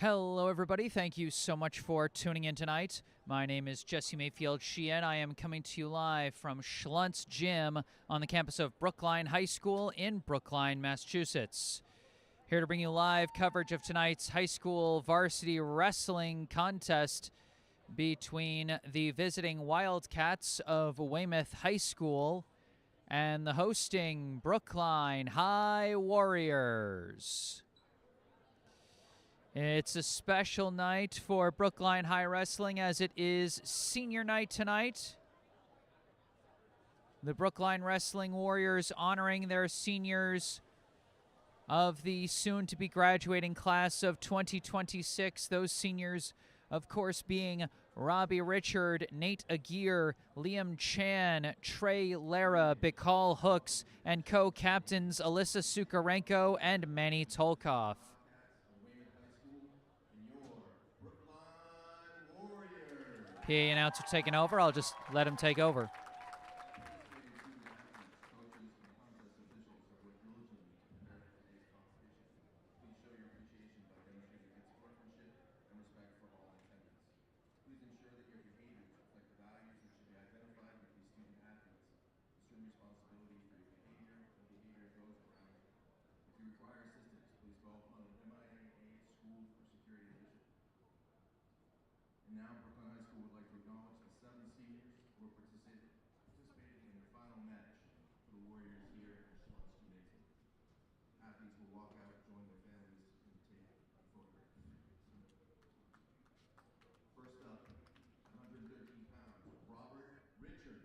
Hello, everybody. Thank you so much for tuning in tonight. My name is Jesse Mayfield-Sheehan. I am coming to you live from Schluntz Gym on the campus of Brookline High School in Brookline, Massachusetts. Here to bring you live coverage of tonight's high school varsity wrestling contest between the visiting Wildcats of Weymouth High School and the hosting Brookline High Warriors. It's a special night for Brookline High Wrestling as it is senior night tonight. The Brookline Wrestling Warriors honoring their seniors of the soon-to-be graduating class of 2026. Those seniors, of course, being Robbie Richard, Nate Aguirre, Liam Chan, Trey Lara, Bikal Hooks, and co-captains Alyssa Sukarenko and Manny Tolkoff. PA announcer taking over. I'll just let him take over. Now, Brookline High School would like to acknowledge the 7 seniors who are participating in their final match for the Warriors here in Schluntz Gymnasium. Athletes will walk out, join their families, and take a photograph. First up, 113 pounds, Robert Richard.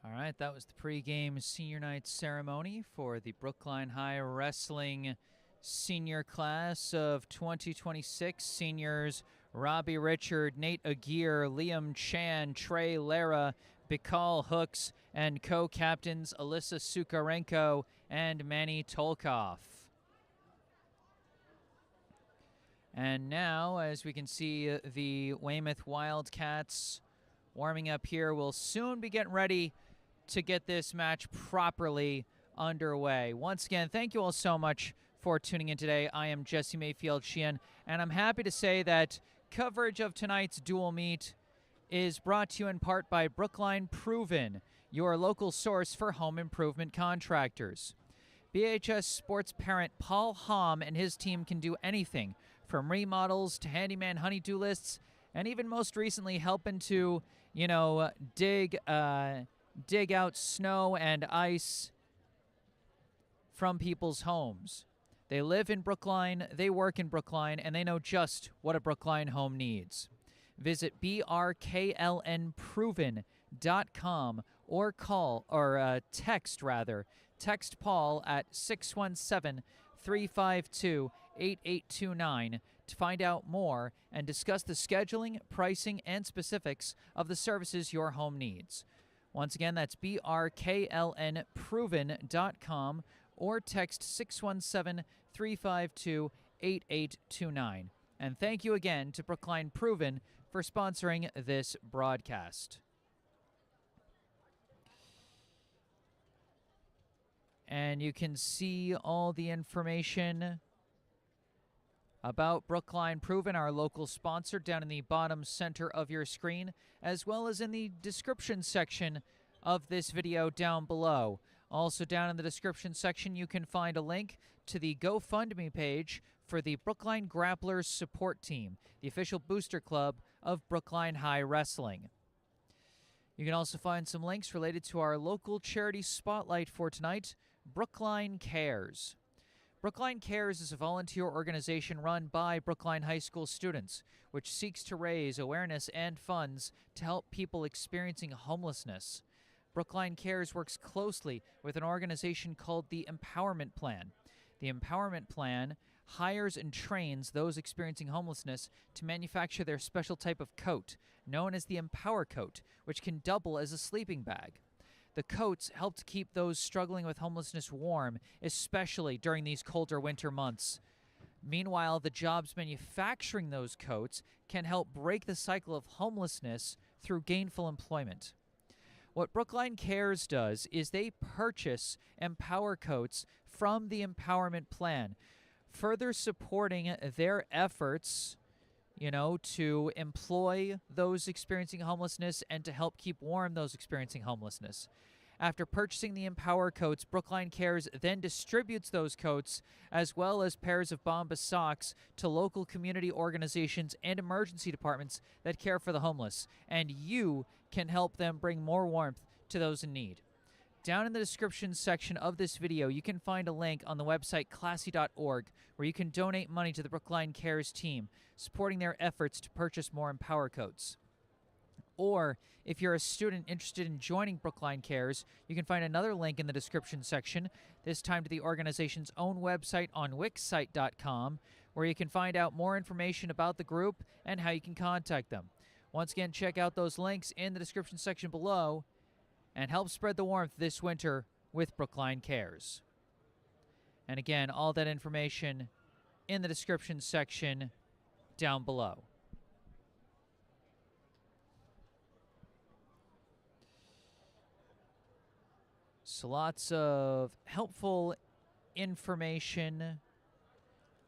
All right, that was the pregame senior night ceremony for the Brookline High Wrestling senior class of 2026. Seniors Robbie Richard, Nate Aguirre, Liam Chan, Trey Lara, Bikal Hooks, and co-captains Alyssa Sukarenko and Manny Tolkoff. And now, as we can see, the Weymouth Wildcats warming up here. We'll soon be getting ready to get this match properly underway. Once again, thank you all so much for tuning in today. I am Jesse Mayfield-Sheehan, and I'm happy to say that coverage of tonight's dual meet is brought to you in part by Brookline Proven, your local source for home improvement contractors. BHS sports parent Paul Hom and his team can do anything from remodels to handyman honey-do lists, and even most recently helping to, dig out snow and ice from people's homes. They live in Brookline, they work in Brookline, and they know just what a Brookline home needs. Visit brklnproven.com or text Paul at 617-352-8829 to find out more and discuss the scheduling, pricing, and specifics of the services your home needs. Once again, that's brklnproven.com or text 617-352-8829. And thank you again to Brookline Proven for sponsoring this broadcast. And you can see all the information about Brookline Proven, our local sponsor, down in the bottom center of your screen, as well as in the description section of this video down below. Also down in the description section, you can find a link to the GoFundMe page for the Brookline Grapplers Support Team, the official booster club of Brookline High Wrestling. You can also find some links related to our local charity spotlight for tonight, Brookline Cares. Brookline Cares is a volunteer organization run by Brookline High School students, which seeks to raise awareness and funds to help people experiencing homelessness. Brookline Cares works closely with an organization called the Empowerment Plan. The Empowerment Plan hires and trains those experiencing homelessness to manufacture their special type of coat, known as the Empower Coat, which can double as a sleeping bag. The coats help to keep those struggling with homelessness warm, especially during these colder winter months. Meanwhile, the jobs manufacturing those coats can help break the cycle of homelessness through gainful employment. What Brookline Cares does is they purchase Empower Coats from the Empowerment Plan, further supporting their efforts, to employ those experiencing homelessness and to help keep warm those experiencing homelessness. After purchasing the Empower Coats, Brookline Cares then distributes those coats as well as pairs of Bombas socks to local community organizations and emergency departments that care for the homeless, and you can help them bring more warmth to those in need. Down in the description section of this video, you can find a link on the website classy.org where you can donate money to the Brookline Cares team, supporting their efforts to purchase more Empower Coats. Or, if you're a student interested in joining Brookline Cares, you can find another link in the description section, this time to the organization's own website on wixsite.com, where you can find out more information about the group and how you can contact them. Once again, check out those links in the description section below and help spread the warmth this winter with Brookline Cares. And again, all that information in the description section down below. So lots of helpful information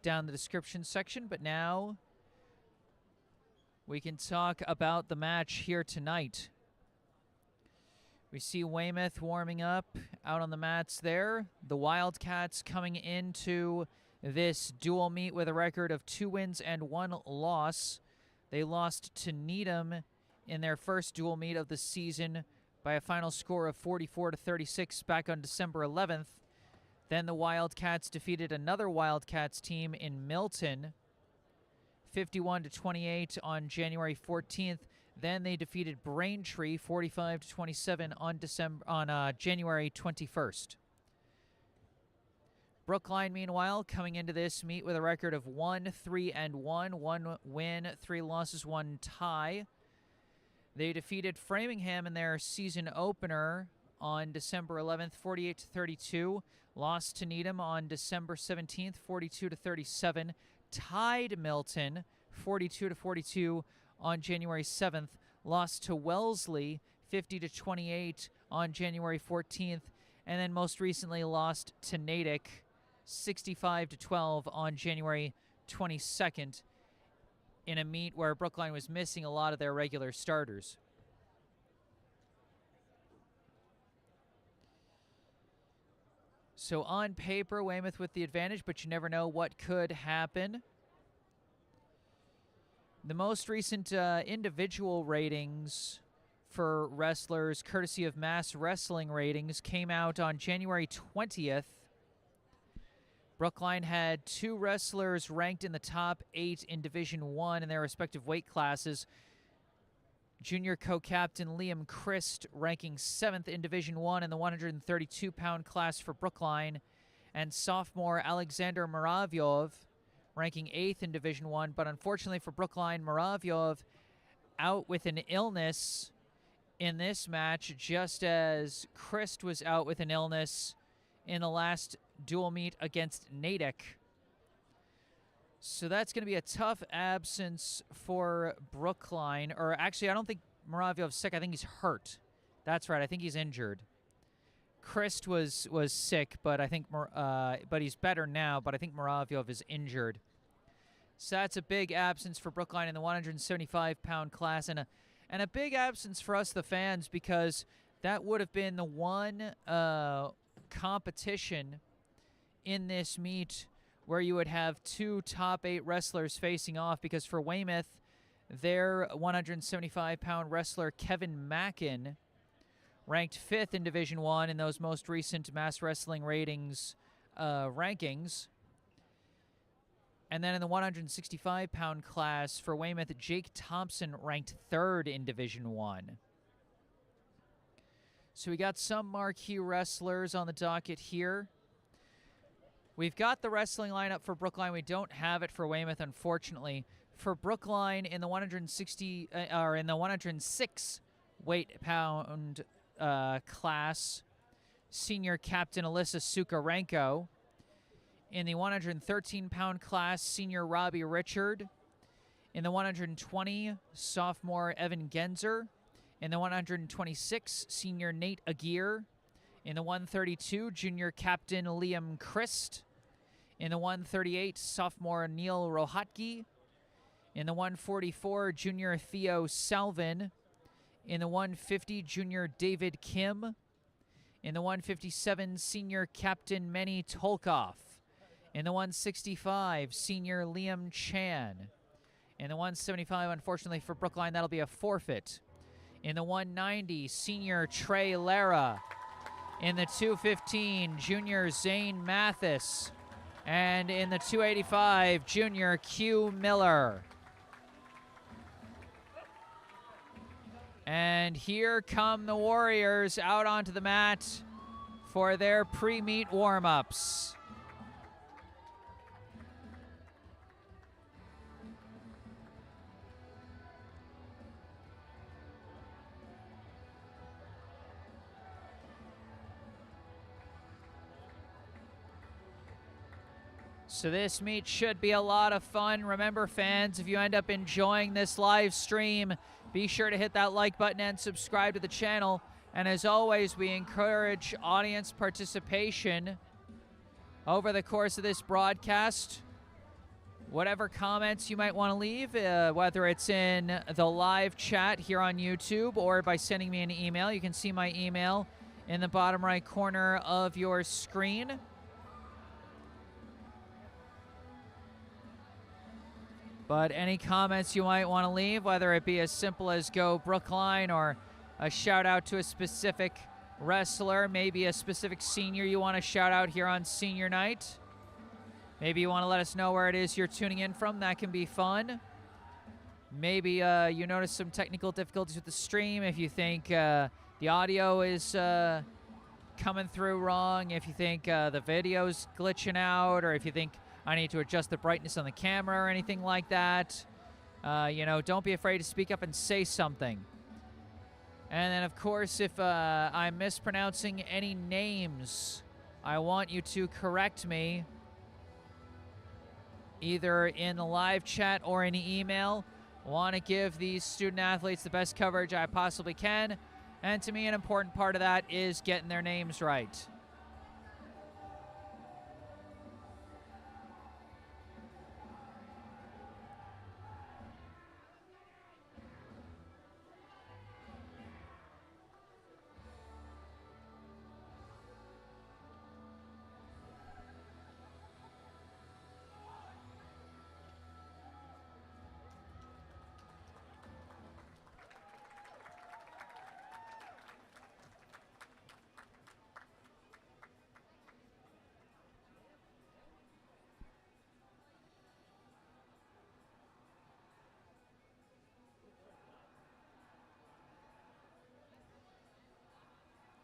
down the description section, but now we can talk about the match here tonight. We see Weymouth warming up out on the mats there. The Wildcats coming into this dual meet with a record of 2 wins and 1 loss. They lost to Needham in their first dual meet of the season by a final score of 44-36 back on December 11th. Then the Wildcats defeated another Wildcats team in Milton, 51-28 on January 14th. Then they defeated Braintree 45-27 on January 21st. Brookline, meanwhile, coming into this meet with a record of 1-3-1, 1 win, 3 losses, 1 tie. They defeated Framingham in their season opener on December 11th, 48-32. Lost to Needham on December 17th, 42-37. Tied Milton 42-42 on January 7th. Lost to Wellesley 50-28 on January 14th. And then most recently lost to Natick 65-12 on January 22nd in a meet where Brookline was missing a lot of their regular starters. So on paper, Weymouth with the advantage, but you never know what could happen. The most recent individual ratings for wrestlers, courtesy of Mass Wrestling Ratings, came out on January 20th. Brookline had 2 wrestlers ranked in the top 8 in Division I in their respective weight classes. Junior co-captain Liam Christ ranking 7th in Division I in the 132-pound class for Brookline, and sophomore Alexander Muravyov ranking 8th in Division I. But unfortunately for Brookline, Muravyov out with an illness in this match, just as Christ was out with an illness in the last dual meet against Natick. So that's going to be a tough absence for Brookline. Or actually, I don't think Muravyov's sick. I think he's hurt. That's right. I think he's injured. Christ was sick, but I think but he's better now. But I think Muravyov is injured. So that's a big absence for Brookline in the 175-pound class, and a big absence for us, the fans, because that would have been the one competition in this meet where you would have 2 top 8 wrestlers facing off, because for Weymouth, their 175-pound wrestler Kevin Mackin ranked 5th in Division I in those most recent Mass Wrestling Ratings rankings. And then in the 165-pound class for Weymouth, Jake Thompson ranked 3rd in Division I. So we got some marquee wrestlers on the docket here. We've got the wrestling lineup for Brookline. We don't have it for Weymouth, unfortunately. For Brookline in the 106 weight-pound class, senior captain Alyssa Sukarenko. In the 113-pound class, senior Robbie Richard. In the 120, sophomore Evan Genzer. In the 126, senior Nate Aguirre. In the 132, junior captain Liam Christ. In the 138, sophomore Neil Rohatgi. In the 144, junior Theo Salvin. In the 150, junior David Kim. In the 157, senior captain Manny Tolkoff. In the 165, senior Liam Chan. In the 175, unfortunately for Brookline, that'll be a forfeit. In the 190, senior Trey Lara. In the 215, junior Zane Mathis. And in the 285, junior Q Miller. And here come the Warriors out onto the mat for their pre-meet warm-ups. So this meet should be a lot of fun. Remember, fans, if you end up enjoying this live stream, be sure to hit that like button and subscribe to the channel. And as always, we encourage audience participation over the course of this broadcast. Whatever comments you might want to leave, whether it's in the live chat here on YouTube or by sending me an email. You can see my email in the bottom right corner of your screen. But any comments you might want to leave, whether it be as simple as Go Brookline or a shout out to a specific wrestler, maybe a specific senior you want to shout out here on senior night. Maybe you want to let us know where it is you're tuning in from. That can be fun. maybe you notice some technical difficulties with the stream, if you think the audio is coming through wrong, if you think the video's glitching out, or if you think I need to adjust the brightness on the camera or anything like that, don't be afraid to speak up and say something. And then, of course, if I'm mispronouncing any names, I want you to correct me either in the live chat or in email. I want to give these student athletes the best coverage I possibly can. And to me, an important part of that is getting their names right.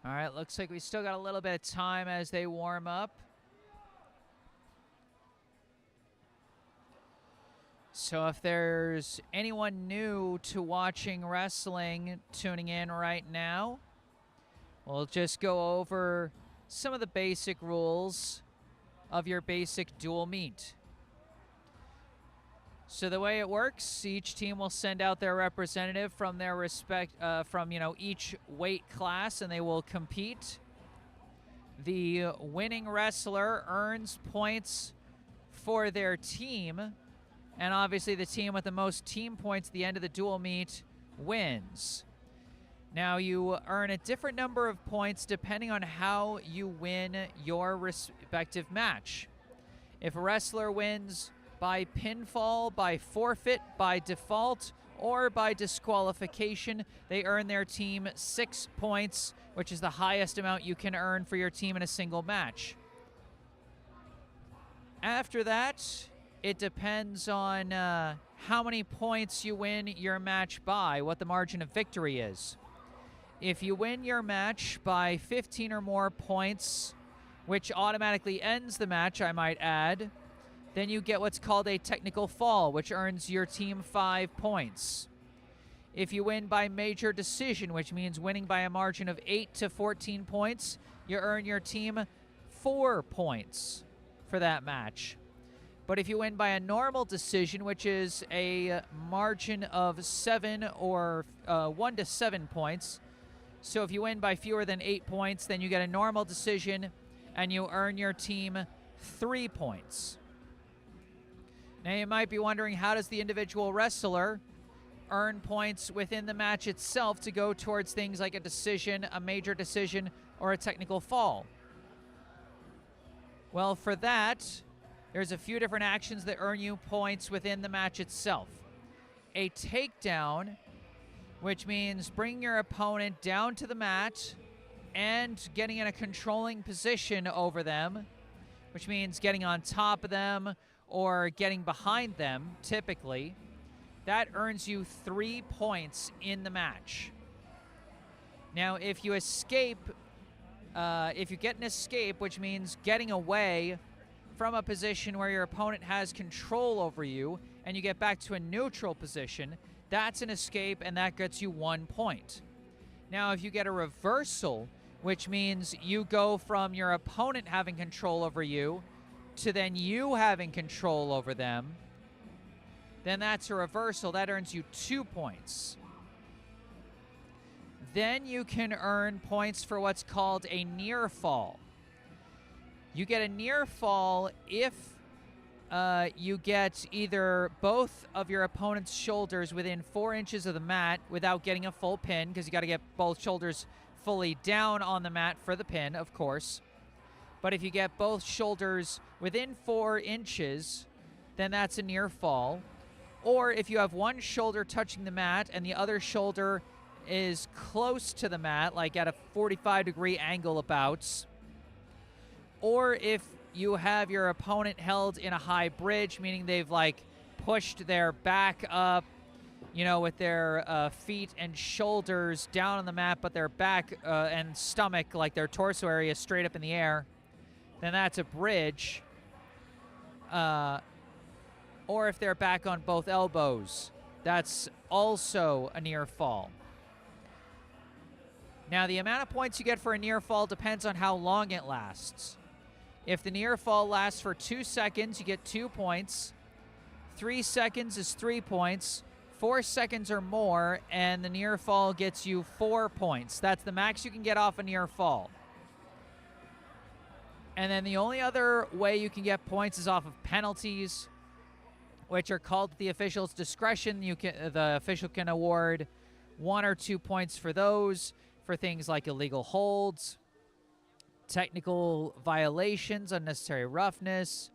All right, looks like we still got a little bit of time as they warm up. So if there's anyone new to watching wrestling tuning in right now, we'll just go over some of the basic rules of your basic dual meet. So the way it works, each team will send out their representative from their from each weight class, and they will compete. The winning wrestler earns points for their team, and obviously the team with the most team points at the end of the dual meet wins. Now you earn a different number of points depending on how you win your respective match. If a wrestler wins by pinfall, by forfeit, by default, or by disqualification, they earn their team 6 points, which is the highest amount you can earn for your team in a single match. After that, it depends on how many points you win your match by, what the margin of victory is. If you win your match by 15 or more points, which automatically ends the match, I might add, then you get what's called a technical fall, which earns your team 5 points. If you win by major decision, which means winning by a margin of 8 to 14 points, you earn your team 4 points for that match. But if you win by a normal decision, which is a margin of 7 or 1 to 7 points, so if you win by fewer than 8 points, then you get a normal decision and you earn your team 3 points. Now you might be wondering, how does the individual wrestler earn points within the match itself to go towards things like a decision, a major decision, or a technical fall? Well, for that, there's a few different actions that earn you points within the match itself. A takedown, which means bringing your opponent down to the mat and getting in a controlling position over them, which means getting on top of them or getting behind them, typically, that earns you 3 points in the match. Now, if you escape, if you get an escape, which means getting away from a position where your opponent has control over you, and you get back to a neutral position, that's an escape, and that gets you 1 point. Now, if you get a reversal, which means you go from your opponent having control over you to then you having control over them, then that's a reversal. That earns you 2 points. Then you can earn points for what's called a near fall. You get a near fall if you get either both of your opponent's shoulders within 4 inches of the mat without getting a full pin, because you got to get both shoulders fully down on the mat for the pin, of course. But if you get both shoulders within 4 inches, then that's a near fall. Or if you have one shoulder touching the mat and the other shoulder is close to the mat, like at a 45-degree angle abouts. Or if you have your opponent held in a high bridge, meaning they've like pushed their back up with their feet and shoulders down on the mat, but their back and stomach, like their torso area, straight up in the air, then that's a bridge. Or if they're back on both elbows, that's also a near fall. Now, the amount of points you get for a near fall depends on how long it lasts. If the near fall lasts for 2 seconds, you get 2 points. 3 seconds is 3 points. 4 seconds or more, and the near fall gets you 4 points. That's the max you can get off a near fall. And then the only other way you can get points is off of penalties, which are called at the official's discretion. The official can award 1 or 2 points for those, for things like illegal holds, technical violations, unnecessary roughness,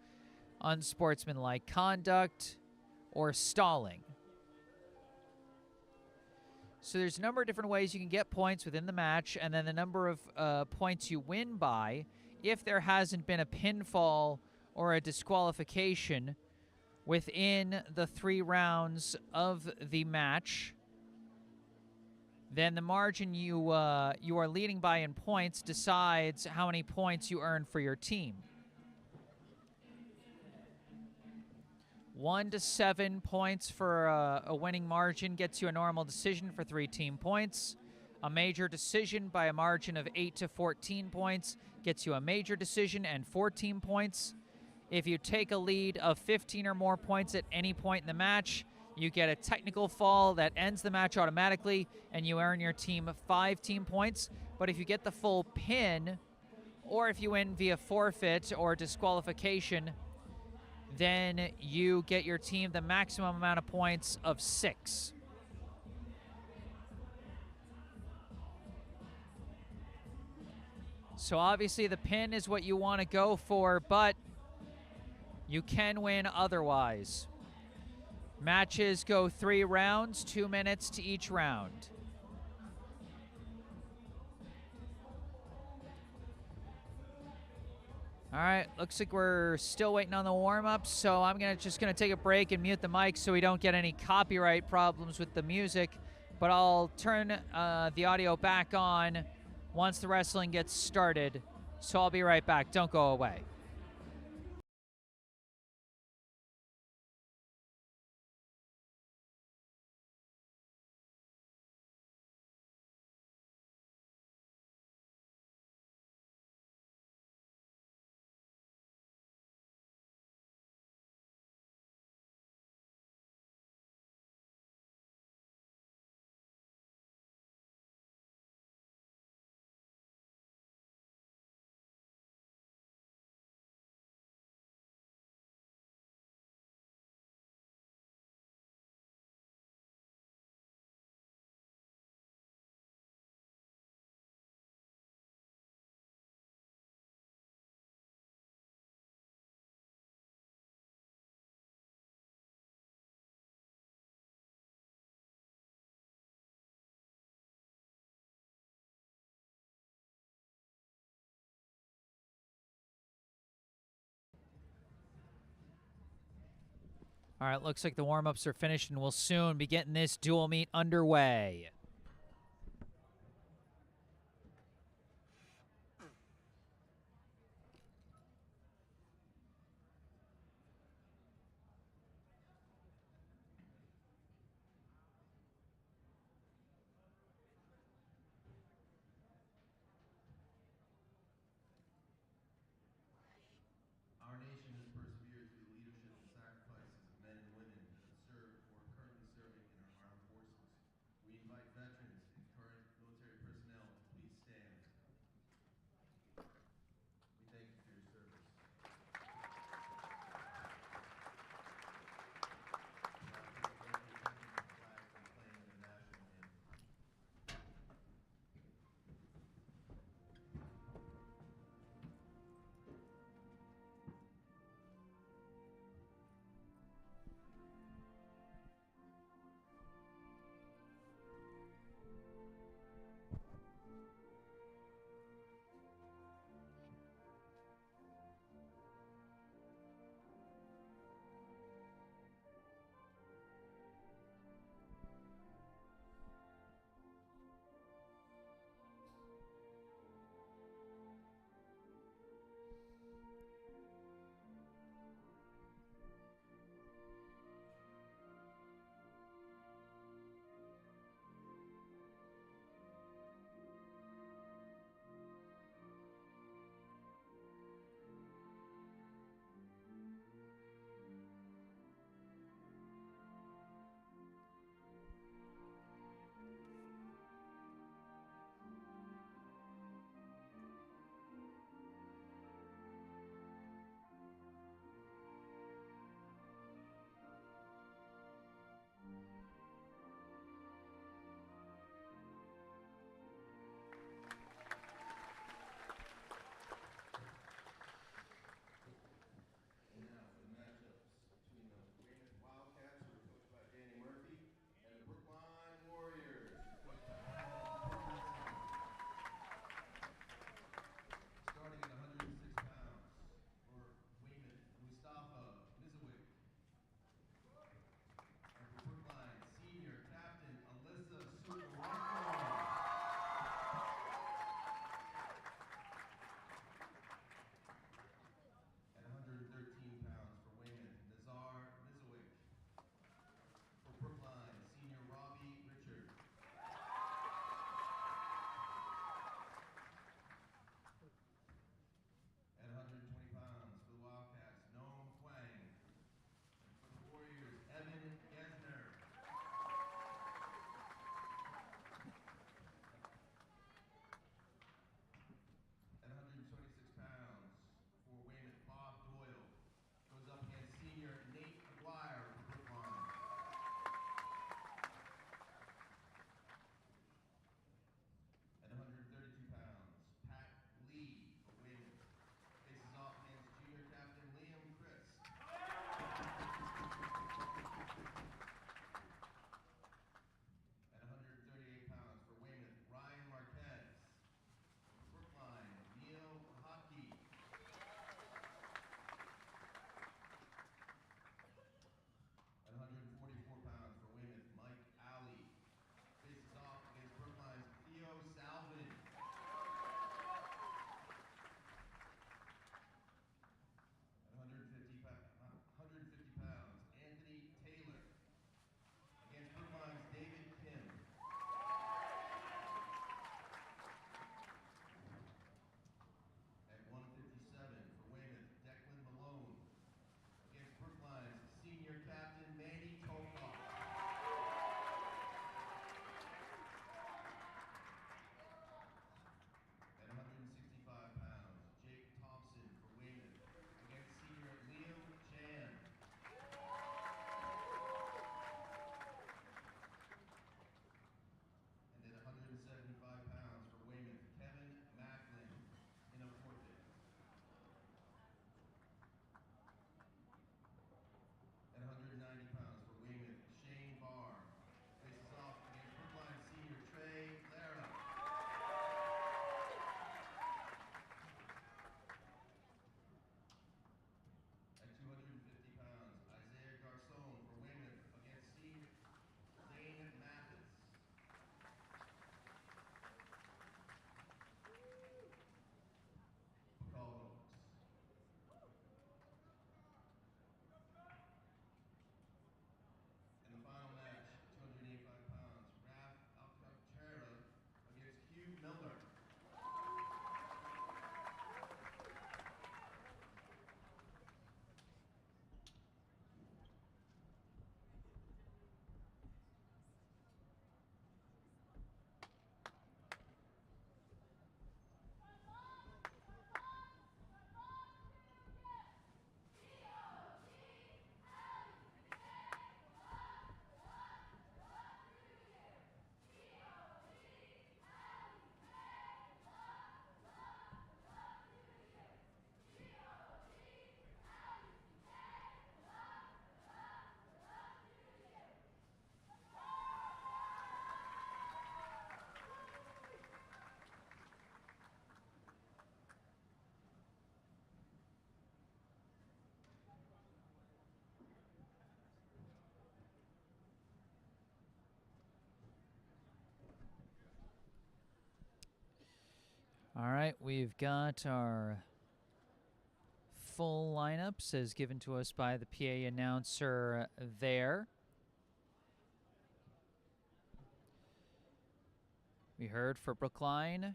unsportsmanlike conduct, or stalling. So there's a number of different ways you can get points within the match, and then the number of points you win by if there hasn't been a pinfall or a disqualification within the 3 rounds of the match. Then the margin you are leading by in points decides how many points you earn for your team. 1 to 7 points for a winning margin gets you a normal decision for 3 team points. A major decision by a margin of 8 to 14 points gets you a major decision and 14 points. If you take a lead of 15 or more points at any point in the match, you get a technical fall that ends the match automatically, and you earn your team 5 team points. But if you get the full pin, or if you win via forfeit or disqualification, then you get your team the maximum amount of points of 6. So obviously the pin is what you want to go for, but you can win otherwise. Matches go 3 rounds, 2 minutes to each round. All right, looks like we're still waiting on the warm-up, so I'm just gonna take a break and mute the mic so we don't get any copyright problems with the music, but I'll turn the audio back on once the wrestling gets started, so I'll be right back. Don't go away. All right, looks like the warm-ups are finished, and we'll soon be getting this dual meet underway. Our nation has persevered through the leadership and sacrifices of men and women who have served or are currently serving in our armed forces. We invite All right, we've got our full lineups as given to us by the PA announcer there. We heard for Brookline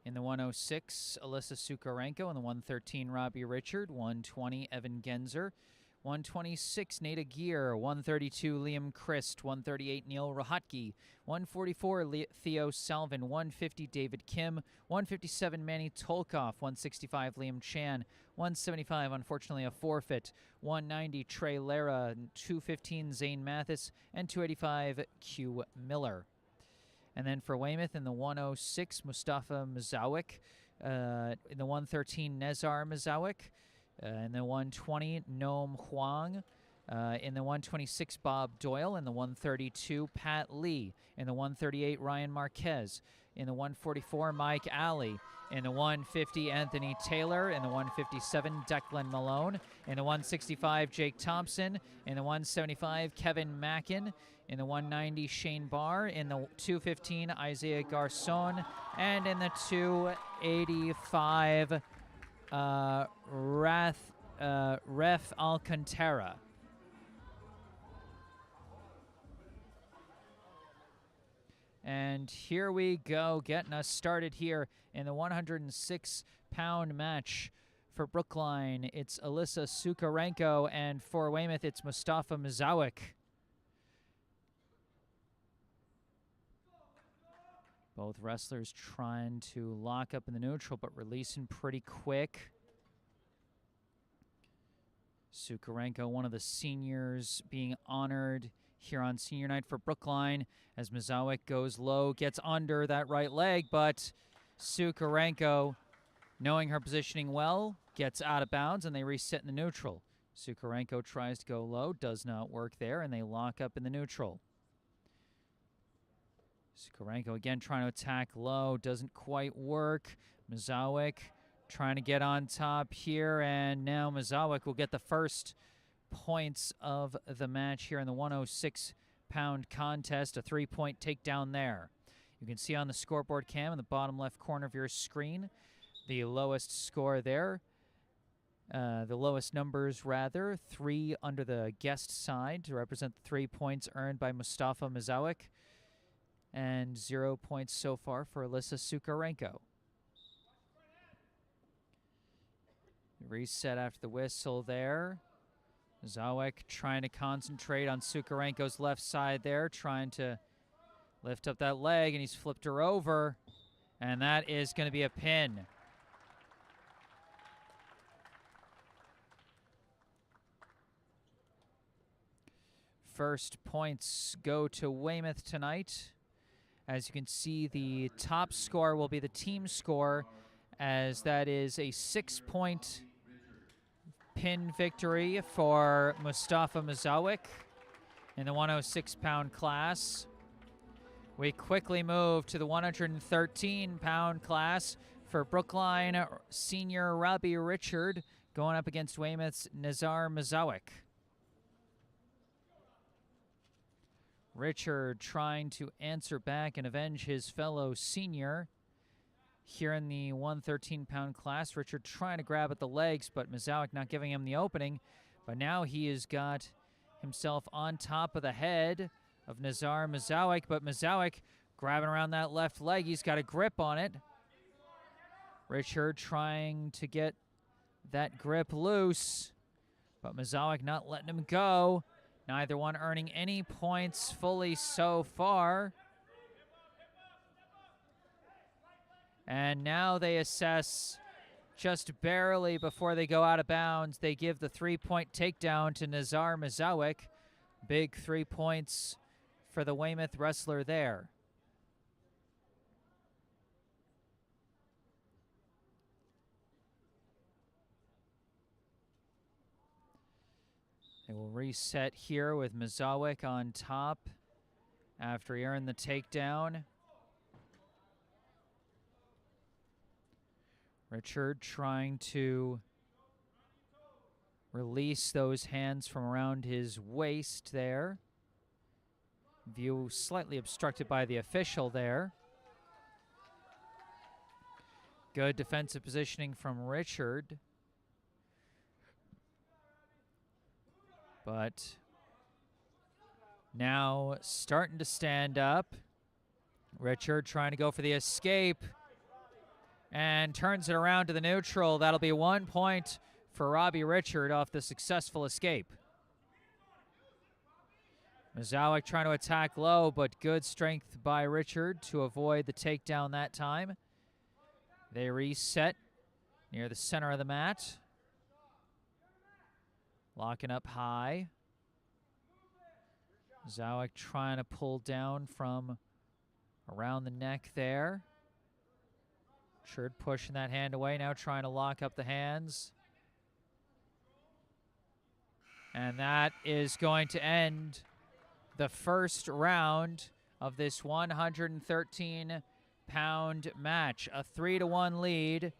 in the 106, Alyssa Sukarenko. In the 113, Robbie Richard. 120, Evan Genzer. 126, Nada Gear. 132, Liam Christ. 138, Neil Rahatke. 144, Theo Salvin. 150, David Kim. 157, Manny Tolkoff. 165, Liam Chan. 175, unfortunately, a forfeit. 190, Trey Lara. 215, Zane Mathis. And 285, Q Miller. And then for Weymouth in the 106, Mustafa Mazawik. In the 113, Nezar Mazawik. In the 120, Noam Huang. In the 126, Bob Doyle. In the 132, Pat Lee. In the 138, Ryan Marquez. In the 144, Mike Alley. In the 150, Anthony Taylor. In the 157, Declan Malone. In the 165, Jake Thompson. In the 175, Kevin Mackin. In the 190, Shane Barr. In the 215, Isaiah Garcon. And in the 285, Ref Alcantara. And here we go, getting us started here in the 106-pound match. For Brookline, it's Alyssa Sukarenko, and for Weymouth, it's Mustafa Mazawik. Both wrestlers trying to lock up in the neutral, but releasing pretty quick. Sukarenko, one of the seniors, being honored here on senior night for Brookline, as Mazawik goes low, gets under that right leg, but Sukarenko, knowing her positioning well, gets out of bounds, and they reset in the neutral. Sukarenko tries to go low, does not work there, and they lock up in the neutral. Sukarenko again trying to attack low, doesn't quite work. Mazawik trying to get on top here, and now Mazawik will get the first points of the match here in the 106-pound contest, a 3-point takedown there. You can see on the scoreboard cam in the bottom left corner of your screen the lowest score there. The lowest numbers, rather, 3 under the guest side to represent the 3 points earned by Mustafa Mazawik, and 0 points so far for Alyssa Sukarenko. Reset after the whistle there. Mazawik trying to concentrate on Sukarenko's left side there, trying to lift up that leg, and he's flipped her over, and that is going to be a pin. First points go to Weymouth tonight. As you can see, the top score will be the team score, as that is a 6-point pin victory for Mustafa Mazawik in the 106-pound class. We quickly move to the 113-pound class for Brookline senior Robbie Richard going up against Weymouth's Nezar Mazawik. Richard trying to answer back and avenge his fellow senior. Here in the 113-pound class, Richard trying to grab at the legs, but Mazawik not giving him the opening. But now he has got himself on top of the head of Nezar Mazawik, but Mazawik grabbing around that left leg. He's got a grip on it. Richard trying to get that grip loose, but Mazawik not letting him go. Neither one earning any points fully so far. And now they assess just barely before they go out of bounds. They give the 3-point takedown to Nezar Mazawik. Big 3 points for the Weymouth wrestler there. They will reset here with Mazawik on top after he earned the takedown. Richard trying to release those hands from around his waist there. View slightly obstructed by the official there. Good defensive positioning from Richard. But now starting to stand up. Richard trying to go for the escape and turns it around to the neutral. That'll be 1 point for Robbie Richard off the successful escape. Mazowick trying to attack low, but good strength by Richard to avoid the takedown that time. They reset near the center of the mat. Locking up high. Mazowick trying to pull down from around the neck there. Richard pushing that hand away, now trying to lock up the hands. And that is going to end the first round of this 113-pound match. A 3-1 lead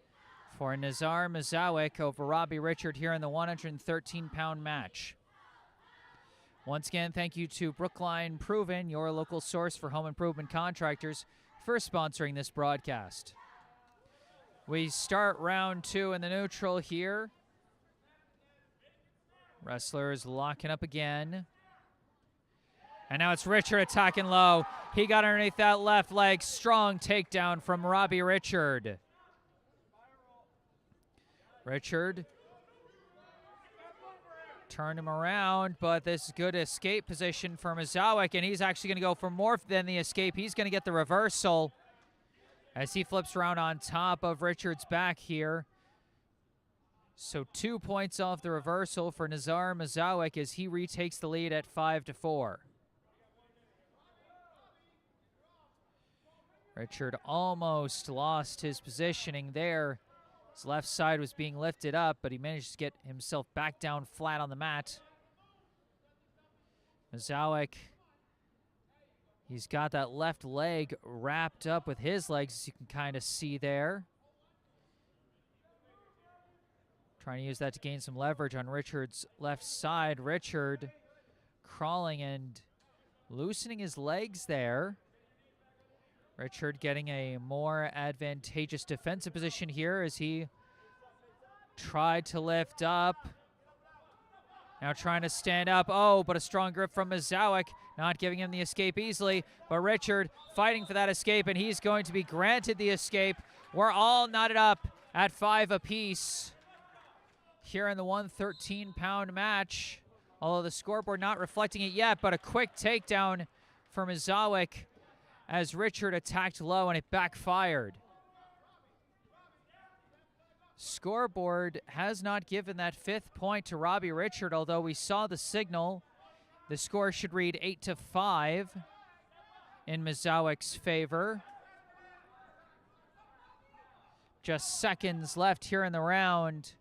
for Nazar Mazowick over Robbie Richard here in the 113-pound match. Once again, thank you to Brookline Proven, your local source for home improvement contractors, for sponsoring this broadcast. We start round 2 in the neutral here. Wrestlers locking up again. And now it's Richard attacking low. He got underneath that left leg. Strong takedown from Robbie Richard. Richard turned him around, but this is good escape position for Mazowick, and he's actually going to go for more than the escape. He's going to get the reversal as he flips around on top of Richard's back here. So 2 points off the reversal for Nazar Mazowick as he retakes the lead at 5-4. Richard almost lost his positioning there. His left side was being lifted up, but he managed to get himself back down flat on the mat. Mazowick, he's got that left leg wrapped up with his legs, as you can kind of see there. Trying to use that to gain some leverage on Richard's left side. Richard crawling and loosening his legs there. Richard getting a more advantageous defensive position here as he tried to lift up. Now trying to stand up. Oh, but a strong grip from Mazowick, not giving him the escape easily. But Richard fighting for that escape, and he's going to be granted the escape. We're all knotted up at 5 apiece here in the 113-pound match. Although the scoreboard not reflecting it yet, but a quick takedown for Mazowick as Richard attacked low and it backfired. Scoreboard has not given that 5th point to Robbie Richard, although we saw the signal. The score should read 8-5 in Mazowick's favor. Just seconds left here in the round.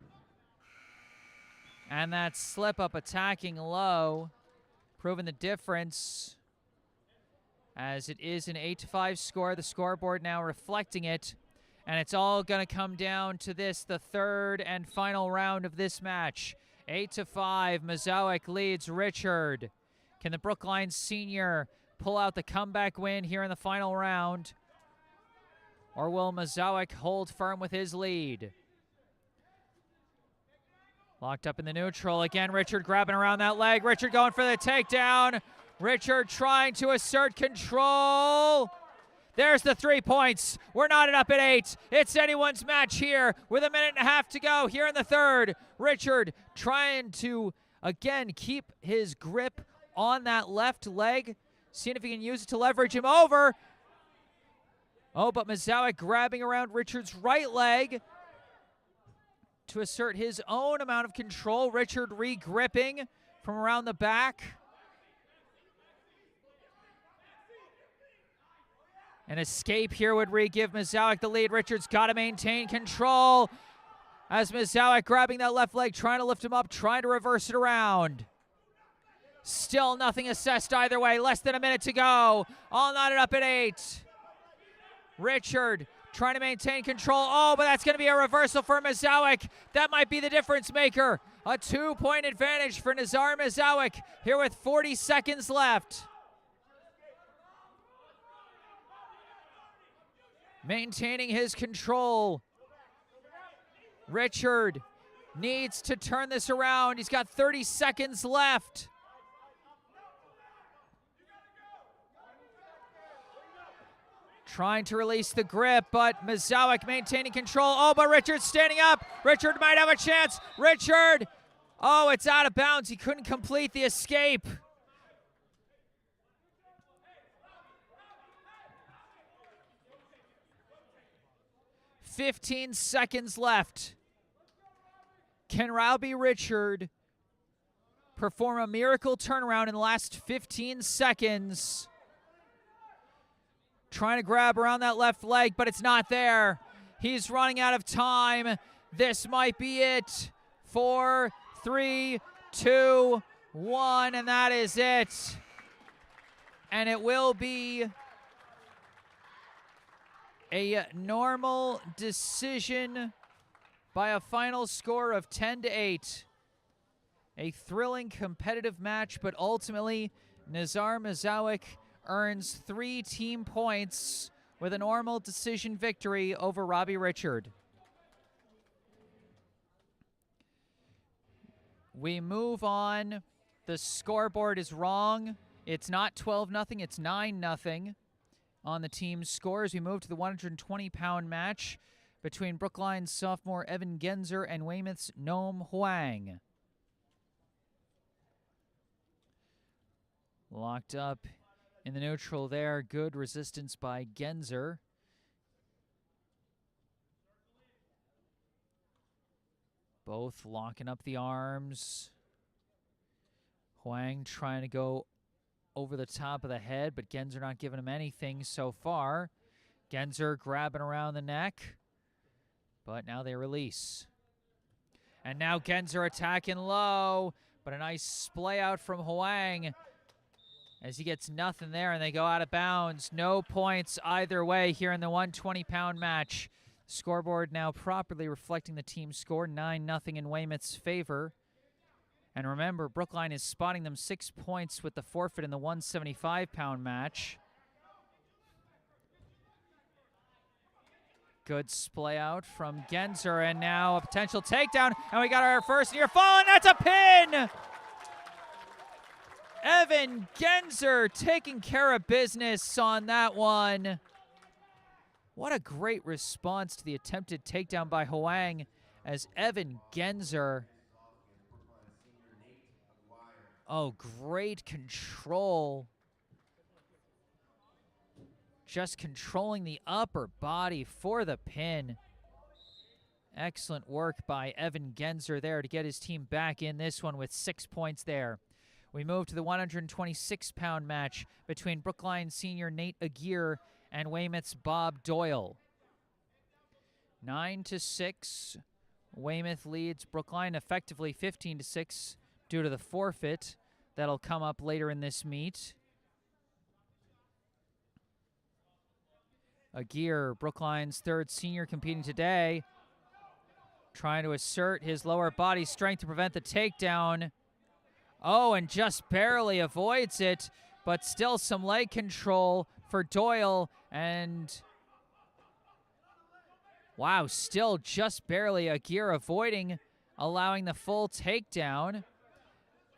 And that slip up attacking low, proving the difference, as it is an 8-5 score. The scoreboard now reflecting it. And it's all going to come down to this, the third and final round of this match. 8-5, Mazowick leads Richard. Can the Brookline senior pull out the comeback win here in the final round? Or will Mazowick hold firm with his lead? Locked up in the neutral. Again, Richard grabbing around that leg. Richard going for the takedown. Richard trying to assert control. There's the 3 points. We're knotted up at 8. It's anyone's match here with 1.5 minutes to go here in the third. Richard trying to, again, keep his grip on that left leg, seeing if he can use it to leverage him over. Oh, but Mazowick grabbing around Richard's right leg to assert his own amount of control. Richard re-gripping from around the back. An escape here would re-give Mazowick the lead. Richard's got to maintain control as Mazowick grabbing that left leg, trying to lift him up, trying to reverse it around. Still nothing assessed either way. Less than 1 minute to go. All knotted up at 8. Richard trying to maintain control. Oh, but that's going to be a reversal for Mazowick. That might be the difference maker. A 2-point advantage for Nazar Mazowick here with 40 seconds left. Maintaining his control Richard needs to turn this around. He's got 30 seconds left. Trying to release the grip, but Mazowick maintaining control. Oh, but Richard's standing up. Richard might have a chance. Richard! Oh, it's out of bounds. He couldn't complete the escape. "15 seconds left. Can Robbie Richard perform a miracle turnaround in the last 15 seconds? Trying to grab around that left leg, but it's not there. He's running out of time. This might be it. 4, 3, 2, 1, and that is it. And it will be a normal decision by a final score of 10-8. A thrilling competitive match, but ultimately Nazar Mazowick earns 3 team points with a normal decision victory over Robbie Richard. We move on. The scoreboard is wrong. It's not 12-0, it's 9-0 on the team scores. We move to the 120-pound match between Brookline's sophomore Evan Genzer and Weymouth's Noam Huang. Locked up in the neutral there. Good resistance by Genzer. Both locking up the arms. Huang trying to go over the top of the head, but Genzer not giving him anything so far. Genzer grabbing around the neck, but now they release. And now Genzer attacking low, but a nice splay out from Huang as he gets nothing there, and they go out of bounds. No points either way here in the 120-pound match. Scoreboard now properly reflecting the team score, 9-0 in Weymouth's favor. And remember, Brookline is spotting them 6 points with the forfeit in the 175-pound match. Good splay out from Genzer, and now a potential takedown, and we got our first near fall, and that's a pin! Evan Genzer taking care of business on that one. What a great response to the attempted takedown by Huang as Evan Genzer. Oh, great control. Just controlling the upper body for the pin. Excellent work by Evan Genzer there to get his team back in this one with 6 points there. We move to the 126-pound match between Brookline senior Nate Aguirre and Weymouth's Bob Doyle. 9-6. Weymouth leads Brookline effectively 15-6 due to the forfeit that'll come up later in this meet. Aguirre, Brookline's third senior competing today, trying to assert his lower body strength to prevent the takedown. Oh, and just barely avoids it, but still some leg control for Doyle, and wow, still just barely Aguirre avoiding, allowing the full takedown.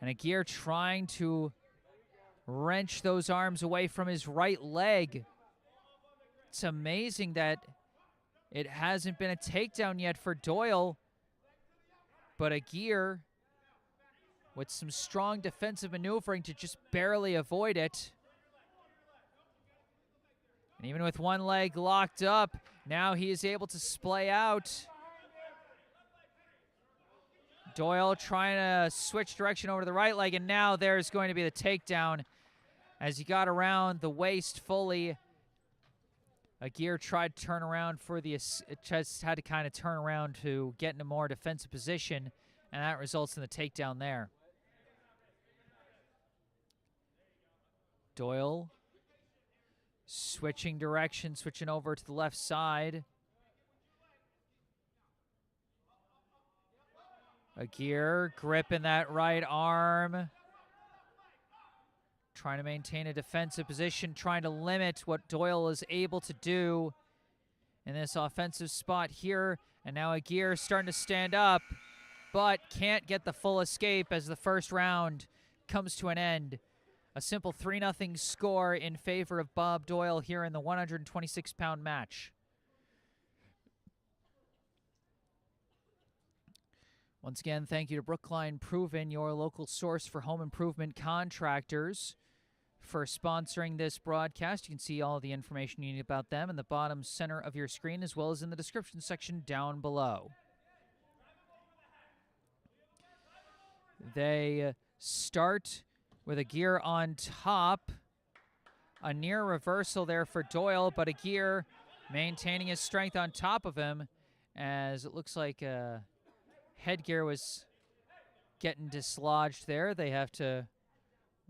And Aguirre trying to wrench those arms away from his right leg. It's amazing that it hasn't been a takedown yet for Doyle, but Aguirre with some strong defensive maneuvering to just barely avoid it. And even with one leg locked up, now he is able to splay out. Doyle trying to switch direction over to the right leg, and now there's going to be the takedown as he got around the waist fully. Aguirre tried to turn around for the, just had to kind of turn around to get in a more defensive position, and that results in the takedown there. Doyle switching direction, switching over to the left side. Aguirre gripping that right arm. Trying to maintain a defensive position, trying to limit what Doyle is able to do in this offensive spot here And now Aguirre starting to stand up, but can't get the full escape as the first round comes to an end. A simple 3-0 score in favor of Bob Doyle here in the 126-pound match. Once again, thank you to Brookline Proven, your local source for home improvement contractors, for sponsoring this broadcast. You can see all the information you need about them in the bottom center of your screen, as well as in the description section down below. They start with Aguirre on top. A near reversal there for Doyle, but Aguirre maintaining his strength on top of him, as it looks like headgear was getting dislodged there. They have to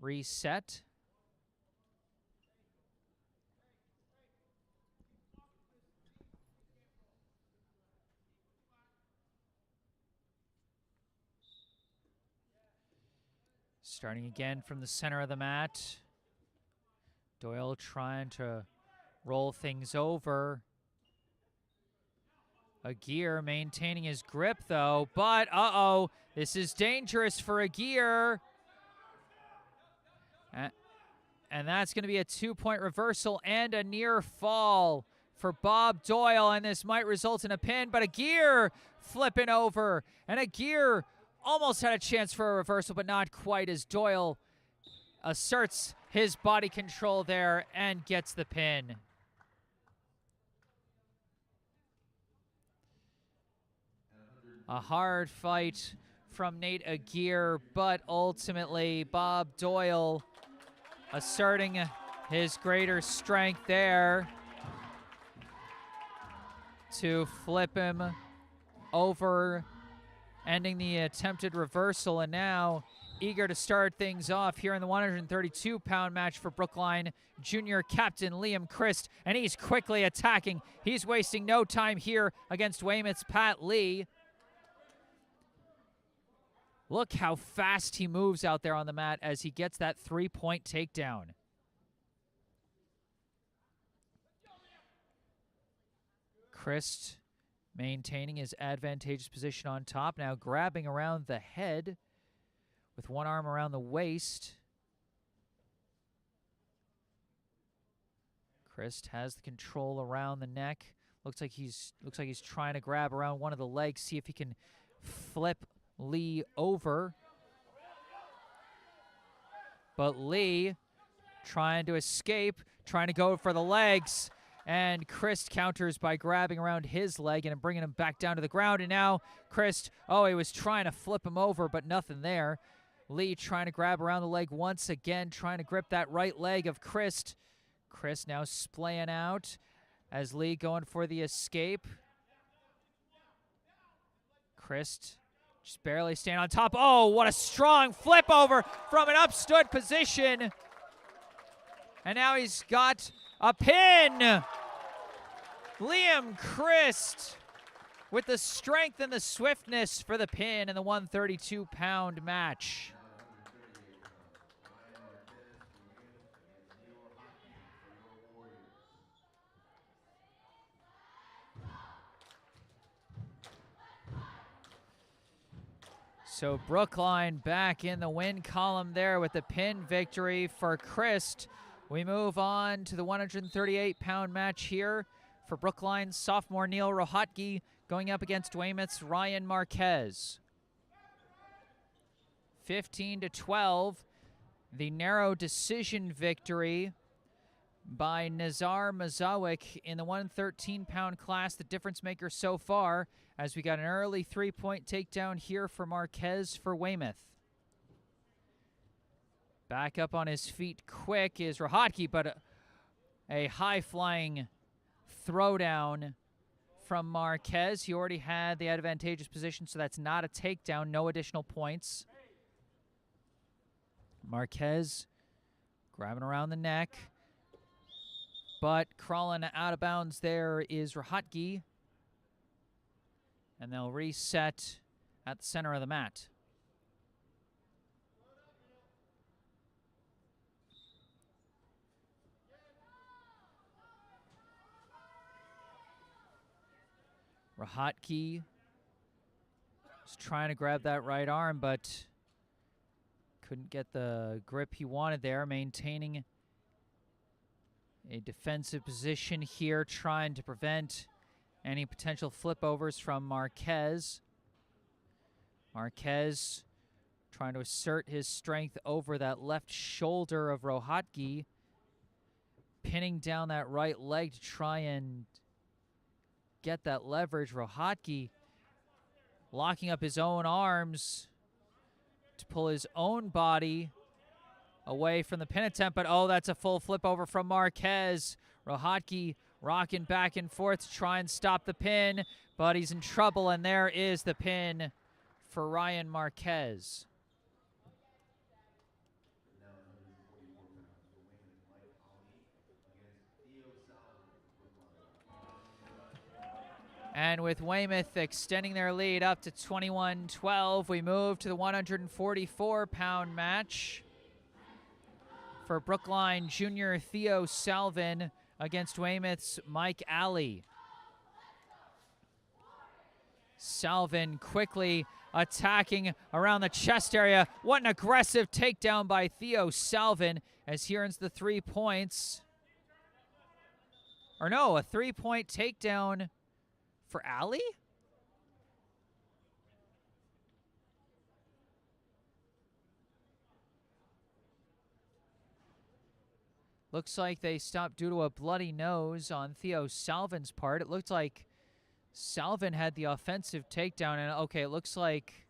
reset. Starting again from the center of the mat. Doyle trying to roll things over. Aguirre maintaining his grip, though, but this is dangerous for Aguirre. And that's going to be a 2-point reversal and a near fall for Bob Doyle, and this might result in a pin, but Aguirre flipping over, and Aguirre almost had a chance for a reversal, but not quite, as Doyle asserts his body control there and gets the pin. A hard fight from Nate Aguirre, but ultimately Bob Doyle asserting his greater strength there to flip him over, ending the attempted reversal, and now eager to start things off here in the 132-pound match for Brookline junior captain Liam Christ, and he's quickly attacking. He's wasting no time here against Weymouth's Pat Lee. Look how fast he moves out there on the mat as he gets that 3-point takedown. Christ maintaining his advantageous position on top, now grabbing around the head with one arm around the waist. Christ has the control around the neck. Looks like he's trying to grab around one of the legs, see if he can flip Lee over. But Lee trying to escape, trying to go for the legs, and Christ counters by grabbing around his leg and bringing him back down to the ground. And now Christ, he was trying to flip him over, but nothing there. Lee trying to grab around the leg once again, trying to grip that right leg of Christ. Christ now splaying out as Lee going for the escape. Christ just barely staying on top. Oh, what a strong flip over from an upstood position. And now he's got a pin. Liam Christ with the strength and the swiftness for the pin in the 132-pound match. So Brookline back in the win column there with the pin victory for Christ. We move on to the 138-pound match here for Brookline's sophomore Neil Rohatgi going up against Weymouth's Ryan Marquez. 15-12, the narrow decision victory by Nazar Mazawick in the 113-pound class, the difference maker so far, as we got an early 3-point takedown here for Marquez for Weymouth. Back up on his feet quick is Rohatgi, but a high-flying throwdown from Marquez. He already had the advantageous position, so that's not a takedown, no additional points. Marquez grabbing around the neck, but crawling out of bounds there is Rohatgi. And they'll reset at the center of the mat. Rohatki was trying to grab that right arm, but couldn't get the grip he wanted there, maintaining a defensive position here, trying to prevent any potential flip overs from Marquez. Marquez trying to assert his strength over that left shoulder of Rohatki, pinning down that right leg to try and get that leverage. Rohatki locking up his own arms to pull his own body away from the pin attempt, but oh, that's a full flip over from Marquez. Rohatki rocking back and forth to try and stop the pin, but he's in trouble, and there is the pin for Ryan Marquez. And with Weymouth extending their lead up to 21-12, we move to the 144-pound match for Brookline junior Theo Salvin against Weymouth's Mike Alley. Salvin quickly attacking around the chest area. What an aggressive takedown by Theo Salvin as he earns the 3 points. Or no, a 3-point takedown for Alley? Looks like they stopped due to a bloody nose on Theo Salvin's part. It looked like Salvin had the offensive takedown, and okay, it looks like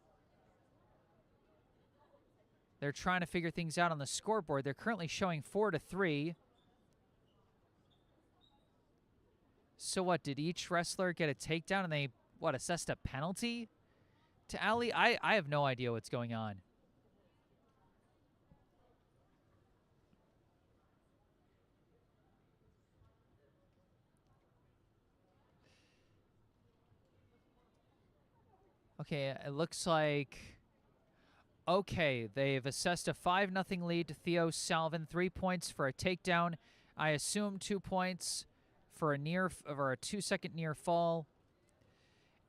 they're trying to figure things out on the scoreboard. They're currently showing 4-3. So what, did each wrestler get a takedown and they, what, assessed a penalty to Alley? I have no idea what's going on. Okay, it looks like, okay, they've assessed a 5-0 lead to Theo Salvin, 3 points for a takedown. I assume 2 points for a 2-second near fall.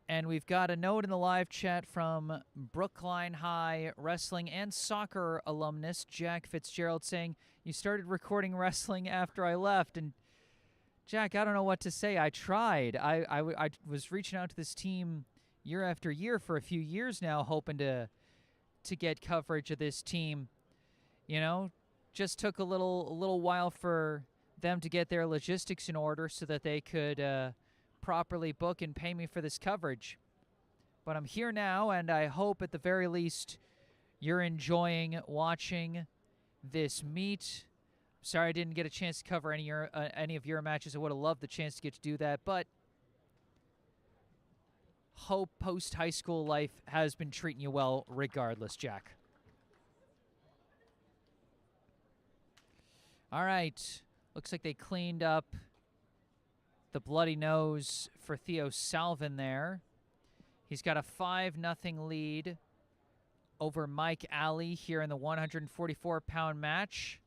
And we've got a note in the live chat from Brookline High wrestling and soccer alumnus Jack Fitzgerald saying, "You started recording wrestling after I left." And Jack, I don't know what to say. I tried. I was reaching out to this team year after year for a few years now, hoping to get coverage of this team. You know, just took a little while for them to get their logistics in order so that they could properly book and pay me for this coverage. But I'm here now, and I hope at the very least you're enjoying watching this meet. Sorry I didn't get a chance to cover any of your matches. I would have loved the chance to get to do that, but hope post-high school life has been treating you well regardless, Jack. All right. Looks like they cleaned up the bloody nose for Theo Salvin there. He's got a 5-0 lead over Mike Alley here in the 144-pound match.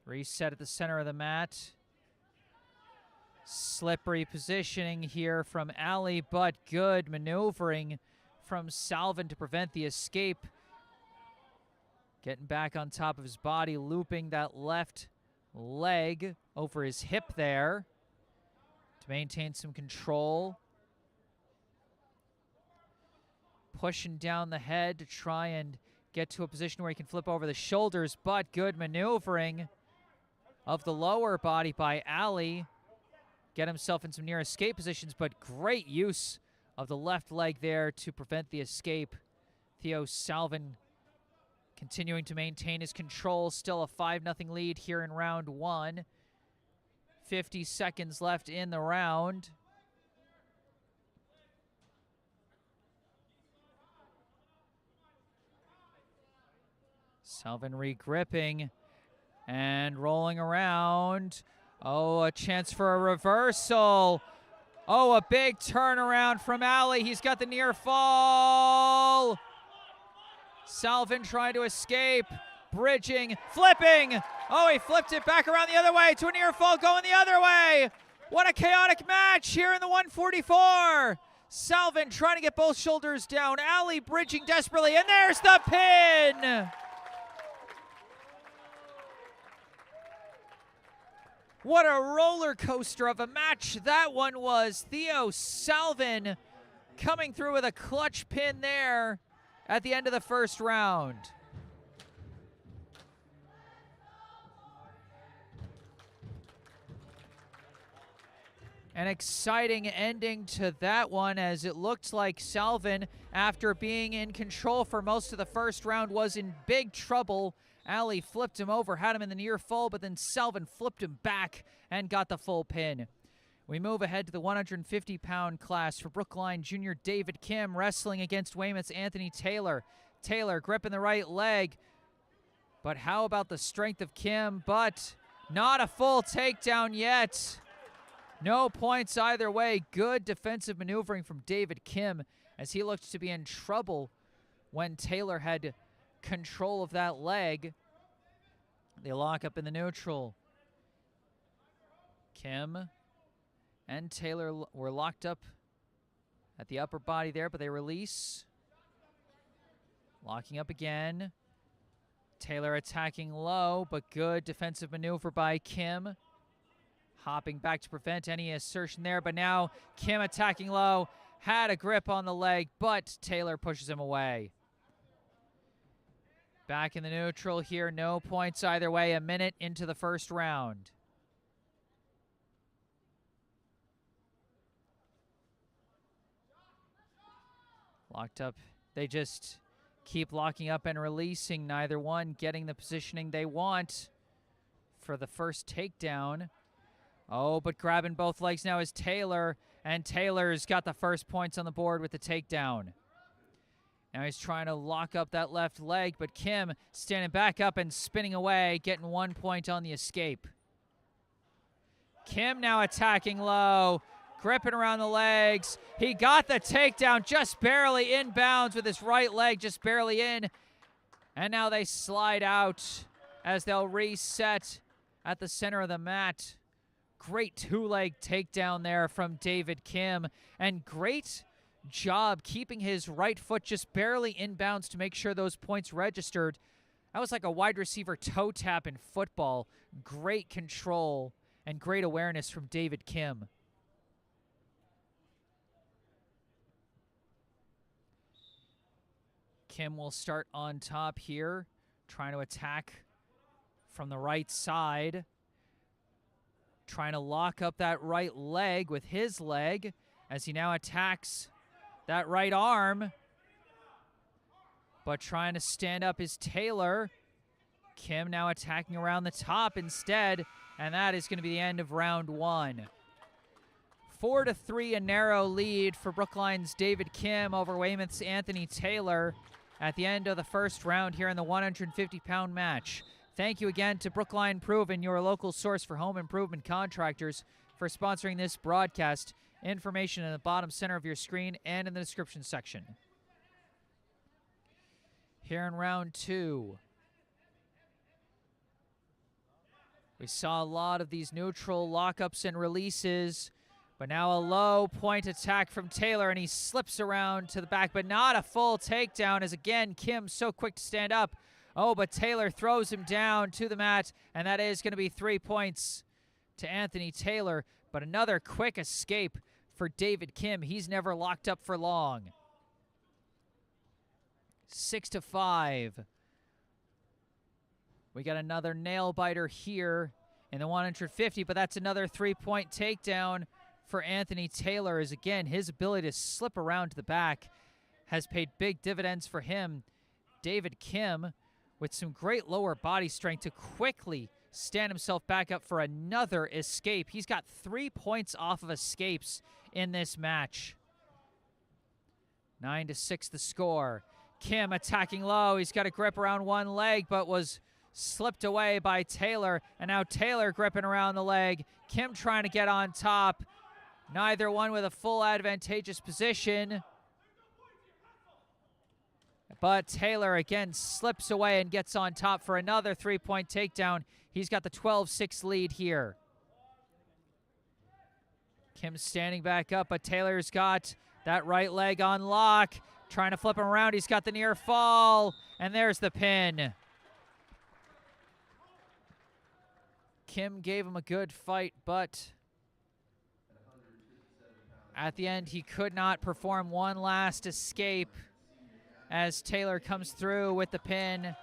Reset at the center of the mat. Slippery positioning here from Alley, but good maneuvering from Salvin to prevent the escape. Getting back on top of his body, looping that left leg over his hip there to maintain some control. Pushing down the head to try and get to a position where he can flip over the shoulders, but good maneuvering of the lower body by Alley. Get himself in some near escape positions, but great use of the left leg there to prevent the escape. Theo Salvin continuing to maintain his control. Still a 5-0 lead here in round 1. 50 seconds left in the round. Salvin regripping and rolling around. Oh, a chance for a reversal. Oh, a big turnaround from Alley. He's got the near fall. Salvin trying to escape, bridging, flipping. Oh, he flipped it back around the other way to a near fall going the other way. What a chaotic match here in the 144. Salvin trying to get both shoulders down. Ali bridging desperately, and there's the pin! What a roller coaster of a match that one was. Theo Salvin coming through with a clutch pin there at the end of the first round. An exciting ending to that one, as it looked like Salvin, after being in control for most of the first round, was in big trouble. Ali flipped him over, had him in the near fall, but then Salvin flipped him back and got the full pin. We move ahead to the 150-pound class for Brookline Junior David Kim wrestling against Weymouth's Anthony Taylor. Taylor gripping the right leg, but how about the strength of Kim? But not a full takedown yet. No points either way. Good defensive maneuvering from David Kim, as he looked to be in trouble when Taylor had control of that leg. They lock up in the neutral. Kim and Taylor were locked up at the upper body there, but they release. Locking up again. Taylor attacking low, but good defensive maneuver by Kim. Hopping back to prevent any assertion there, but now Kim attacking low, had a grip on the leg, but Taylor pushes him away. Back in the neutral here, no points either way, a minute into the first round. Locked up, they just keep locking up and releasing, neither one getting the positioning they want for the first takedown. Oh, but grabbing both legs now is Taylor, and Taylor's got the first points on the board with the takedown. Now he's trying to lock up that left leg, but Kim standing back up and spinning away, getting 1 point on the escape. Kim now attacking low, gripping around the legs. He got the takedown just barely inbounds with his right leg, just barely in. And now they slide out as they'll reset at the center of the mat. Great two-leg takedown there from David Kim, and great job keeping his right foot just barely inbounds to make sure those points registered. That was like a wide receiver toe tap in football. Great control and great awareness from David Kim. Kim will start on top here, trying to attack from the right side. Trying to lock up that right leg with his leg as he now attacks that right arm. But trying to stand up is Taylor. Kim now attacking around the top instead, and that is going to be the end of round one. 4-3, a narrow lead for Brookline's David Kim over Weymouth's Anthony Taylor at the end of the first round here in the 150-pound match. Thank you again to Brookline Proven, your local source for home improvement contractors, for sponsoring this broadcast. Information in the bottom center of your screen and in the description section. Here in round two, we saw a lot of these neutral lockups and releases, but now a low point attack from Taylor, and he slips around to the back, but not a full takedown, as again, Kim so quick to stand up. Oh, but Taylor throws him down to the mat, and that is going to be 3 points to Anthony Taylor. But another quick escape for David Kim. He's never locked up for long. 6-5. We got another nail biter here in the 150, but that's another 3-point takedown for Anthony Taylor, as again, his ability to slip around to the back has paid big dividends for him. David Kim with some great lower body strength to quickly stand himself back up for another escape. He's got 3 points off of escapes in this match. 9-6 the score. Kim attacking low. He's got a grip around one leg, but was slipped away by Taylor. And now Taylor gripping around the leg. Kim trying to get on top. Neither one with a full advantageous position. But Taylor again slips away and gets on top for another 3-point takedown. He's got the 12-6 lead here. Kim standing back up, but Taylor's got That right leg on lock. Trying to flip him around. He's got the near fall. And there's the pin. Kim gave him a good fight, but at the end, he could not perform one last escape as Taylor comes through with the pin.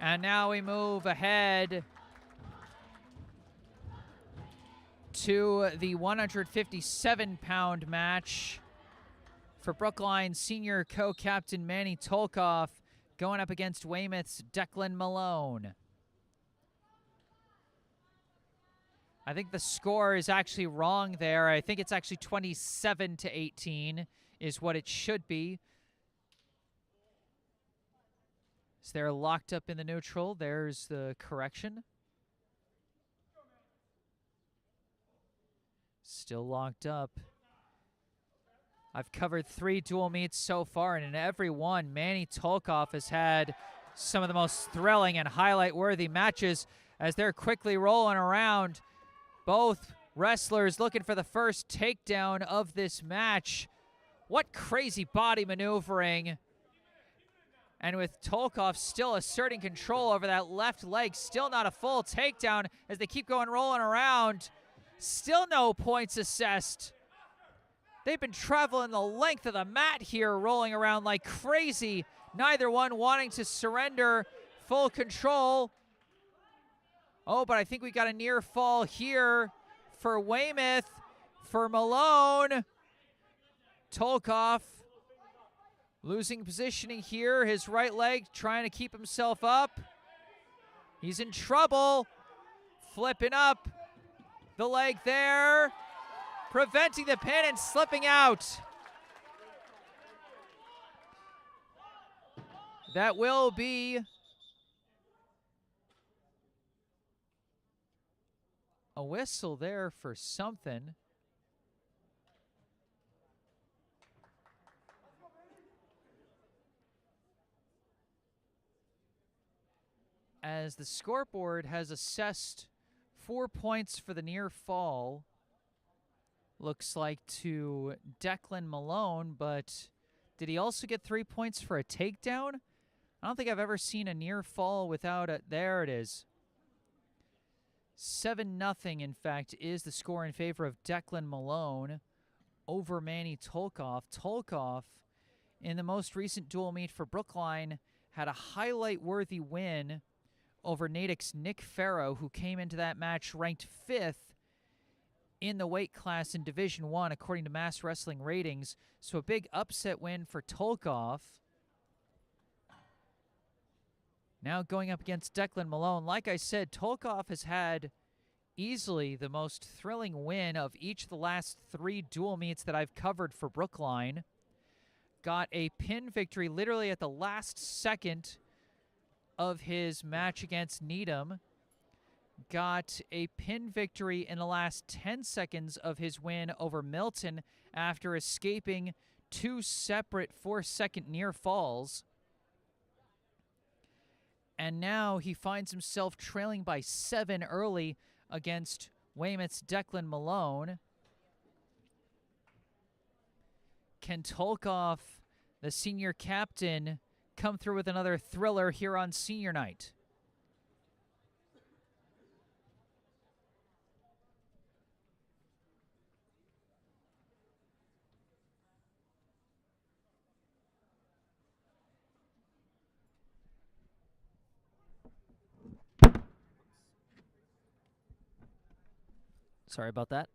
And now we move ahead to the 157-pound match for Brookline senior co-captain Manny Tolkoff going up against Weymouth's Declan Malone. I think the score is actually wrong there. I think it's actually 27-18 is what it should be. So they're locked up in the neutral. There's the correction. Still locked up. I've covered 3 dual meets so far, and in every one, Manny Tolkoff has had some of the most thrilling and highlight-worthy matches as they're quickly rolling around. Both wrestlers looking for the first takedown of this match. What crazy body maneuvering. And with Tolkoff still asserting control over that left leg, still not a full takedown as they keep going rolling around. Still no points assessed. They've been traveling the length of the mat here, rolling around like crazy. Neither one wanting to surrender full control. Oh, but I think we got a near fall here for Weymouth, for Malone. Tolkoff losing positioning here. His right leg trying to keep himself up. He's in trouble. Flipping up the leg there. Preventing the pin and slipping out. That will be a whistle there for something. As the scoreboard has assessed 4 points for the near fall, looks like to Declan Malone, but did he also get 3 points for a takedown? I don't think I've ever seen a near fall without it. There it is. 7-0, in fact, is the score in favor of Declan Malone over Manny Tolkoff. Tolkoff, in the most recent dual meet for Brookline, had a highlight-worthy win over Natick's Nick Farrow, who came into that match ranked 5th in the weight class in Division I, according to Mass Wrestling ratings. So a big upset win for Tolkoff. Now going up against Declan Malone. Like I said, Tolkoff has had easily the most thrilling win of each of the last 3 dual meets that I've covered for Brookline. Got a pin victory literally at the last second of his match against Needham. Got a pin victory in the last 10 seconds of his win over Milton after escaping 2 separate 4-second near falls. And now he finds himself trailing by 7 early against Weymouth's Declan Malone. Can Tolkoff, the senior captain, come through with another thriller here on senior night? Sorry about that.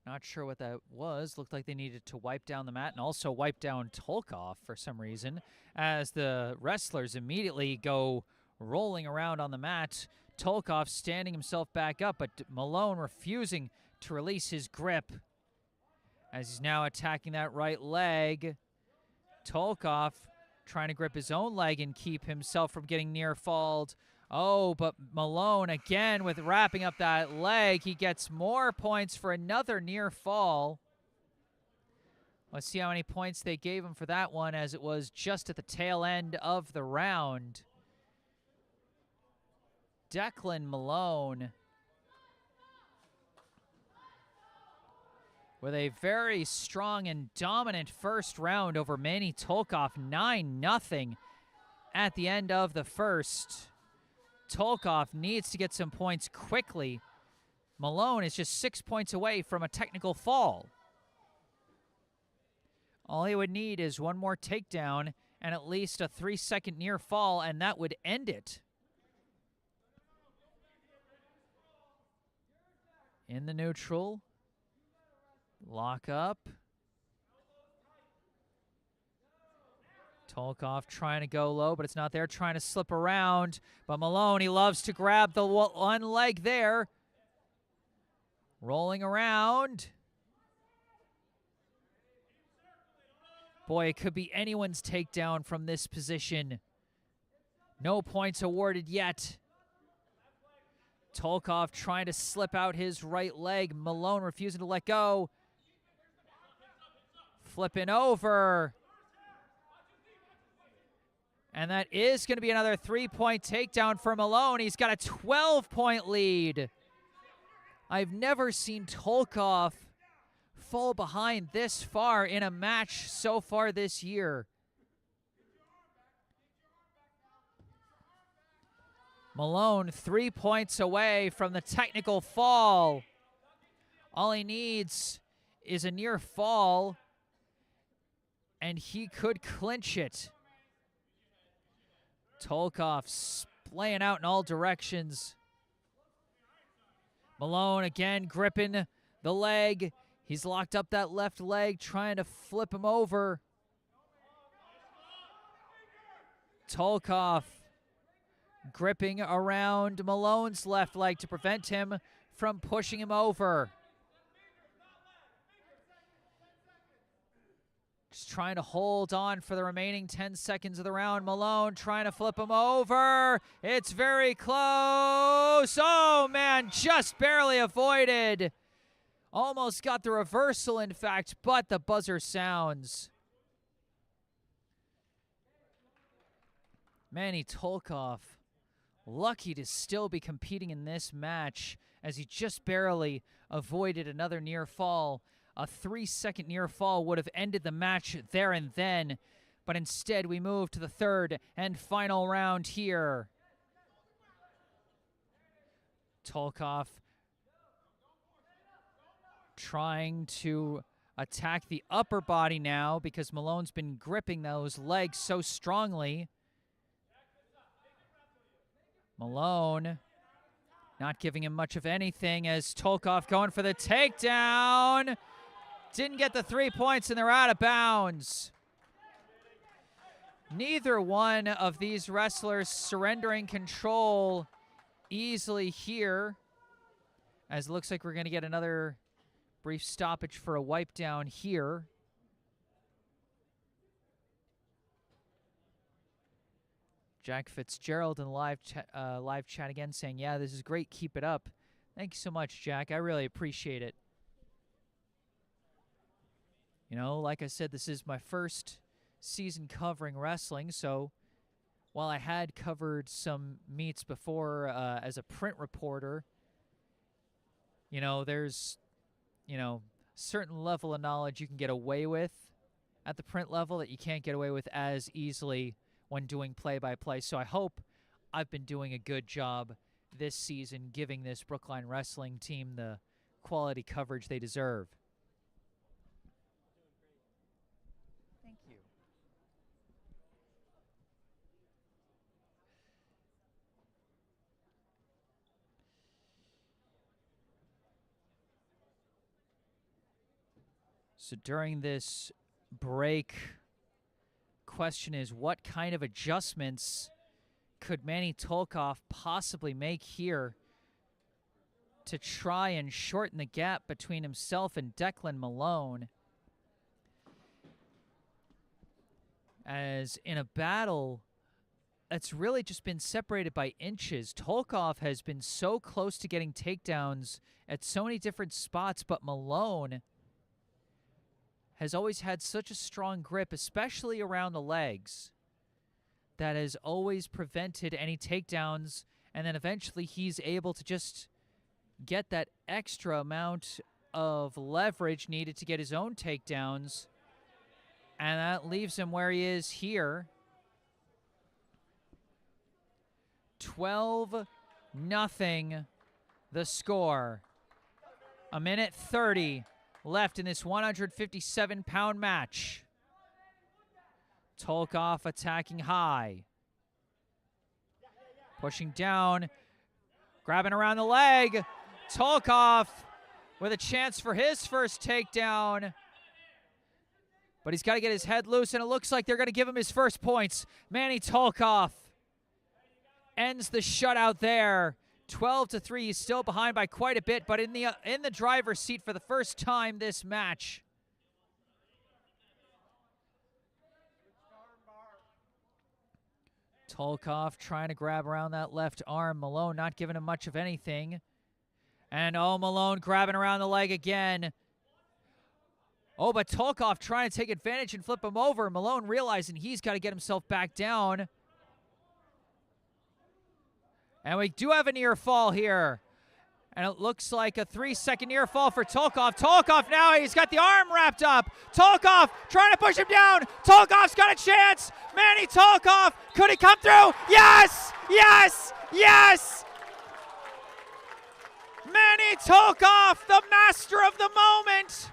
Not sure what that was. Looked like they needed to wipe down the mat and also wipe down Tolkoff for some reason, as the wrestlers immediately go rolling around on the mat. Tolkoff standing himself back up, but Malone refusing to release his grip as he's now attacking that right leg. Tolkoff trying to grip his own leg and keep himself from getting near falled. Oh, but Malone again with wrapping up that leg. He gets more points for another near fall. Let's see how many points they gave him for that one, as it was just at the tail end of the round. Declan Malone with a very strong and dominant first round over Manny Tolkoff, 9-0 at the end of the first. Tolkoff needs to get some points quickly. Malone is just 6 points away from a technical fall. All he would need is one more takedown and at least a 3-second near fall, and that would end it. In the neutral. Lock up. Tolkoff trying to go low, but it's not there. Trying to slip around. But Malone, he loves to grab the one leg there. Rolling around. Boy, it could be anyone's takedown from this position. No points awarded yet. Tolkoff trying to slip out his right leg. Malone refusing to let go. Flipping over. And that is going to be another 3-point takedown for Malone. He's got a 12-point lead. I've never seen Tolkoff fall behind this far in a match so far this year. Malone 3 points away from the technical fall. All he needs is a near fall, and he could clinch it. Tolkoff splaying out in all directions. Malone again gripping the leg. He's locked up that left leg, trying to flip him over. Tolkoff gripping around Malone's left leg to prevent him from pushing him over. Just trying to hold on for the remaining 10 seconds of the round. Malone trying to flip him over. It's very close. Oh, man, just barely avoided. Almost got the reversal, in fact, but the buzzer sounds. Manny Tolkoff, lucky to still be competing in this match, as he just barely avoided another near fall. A 3-second near fall would have ended the match there and then, but instead we move to the third and final round here. Tolkoff trying to attack the upper body now because Malone's been gripping those legs so strongly. Malone not giving him much of anything as Tolkoff going for the takedown. Didn't get the 3 points and they're out of bounds. Neither one of these wrestlers surrendering control easily here, as it looks like we're going to get another brief stoppage for a wipe down here. Jack Fitzgerald in live chat again saying, yeah, this is great. Keep it up. Thank you so much, Jack. I really appreciate it. You know, like I said, this is my first season covering wrestling, so while I had covered some meets before as a print reporter, you know, there's, you know, certain level of knowledge you can get away with at the print level that you can't get away with as easily when doing play-by-play. So I hope I've been doing a good job this season giving this Brookline wrestling team the quality coverage they deserve. Thank you. So during this break, question is, what kind of adjustments could Manny Tolkoff possibly make here to try and shorten the gap between himself and Declan Malone? As in a battle that's really just been separated by inches, Tolkoff has been so close to getting takedowns at so many different spots, but Malone has always had such a strong grip, especially around the legs, that has always prevented any takedowns, and then eventually he's able to just get that extra amount of leverage needed to get his own takedowns, and that leaves him where he is here. 12-0 the score. A minute 30 left in this 157-pound match. Tolkov attacking high. Pushing down, grabbing around the leg. Tolkov with a chance for his first takedown. But he's got to get his head loose, and it looks like they're going to give him his first points. Manny Tolkov ends the shutout there. 12-3. He's still behind by quite a bit, but in the driver's seat for the first time this match. Tolkov trying to grab around that left arm. Malone not giving him much of anything. And Malone grabbing around the leg again. But Tolkov trying to take advantage and flip him over. Malone realizing he's got to get himself back down. And we do have a near fall here. And it looks like a 3-second near fall for Tolkov. Tolkov now, he's got the arm wrapped up. Tolkov trying to push him down. Tolkov's got a chance. Manny Tolkov, could he come through? Yes! Yes! Yes! Manny Tolkov, the master of the moment.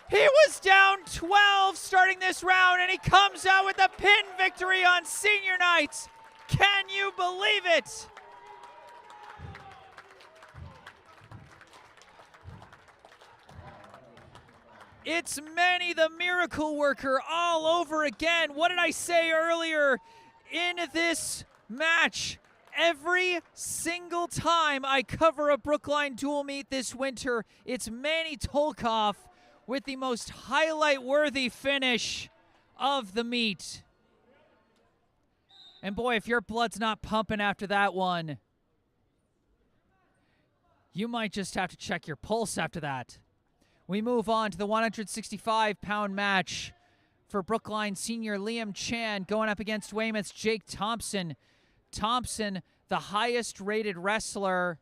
He was down 12 starting this round, and he comes out with a pin victory on senior night. Can you believe it? It's Manny the Miracle Worker all over again. What did I say earlier in this match? Every single time I cover a Brookline dual meet this winter, it's Manny Tolkov with the most highlight-worthy finish of the meet. And boy, if your blood's not pumping after that one, you might just have to check your pulse after that. We move on to the 165-pound match for Brookline senior Liam Chan going up against Weymouth's Jake Thompson. Thompson, the highest-rated wrestler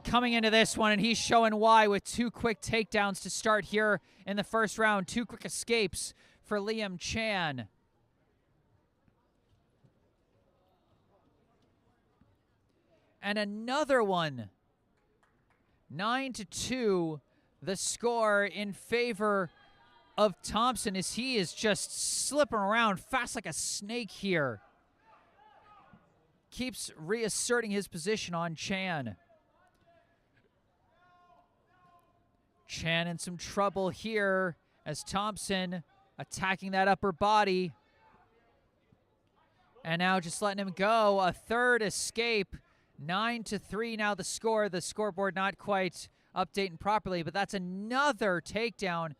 coming into this one, and he's showing why with 2 quick takedowns to start here in the first round. 2 quick escapes for Liam Chan. And another one. 9-2. The score in favor of Thompson as he is just slipping around fast like a snake here. Keeps reasserting his position on Chan. Chan in some trouble here as Thompson attacking that upper body. And now just letting him go. A third escape. 9-3 now the score. The scoreboard not quite updating properly, but that's another takedown.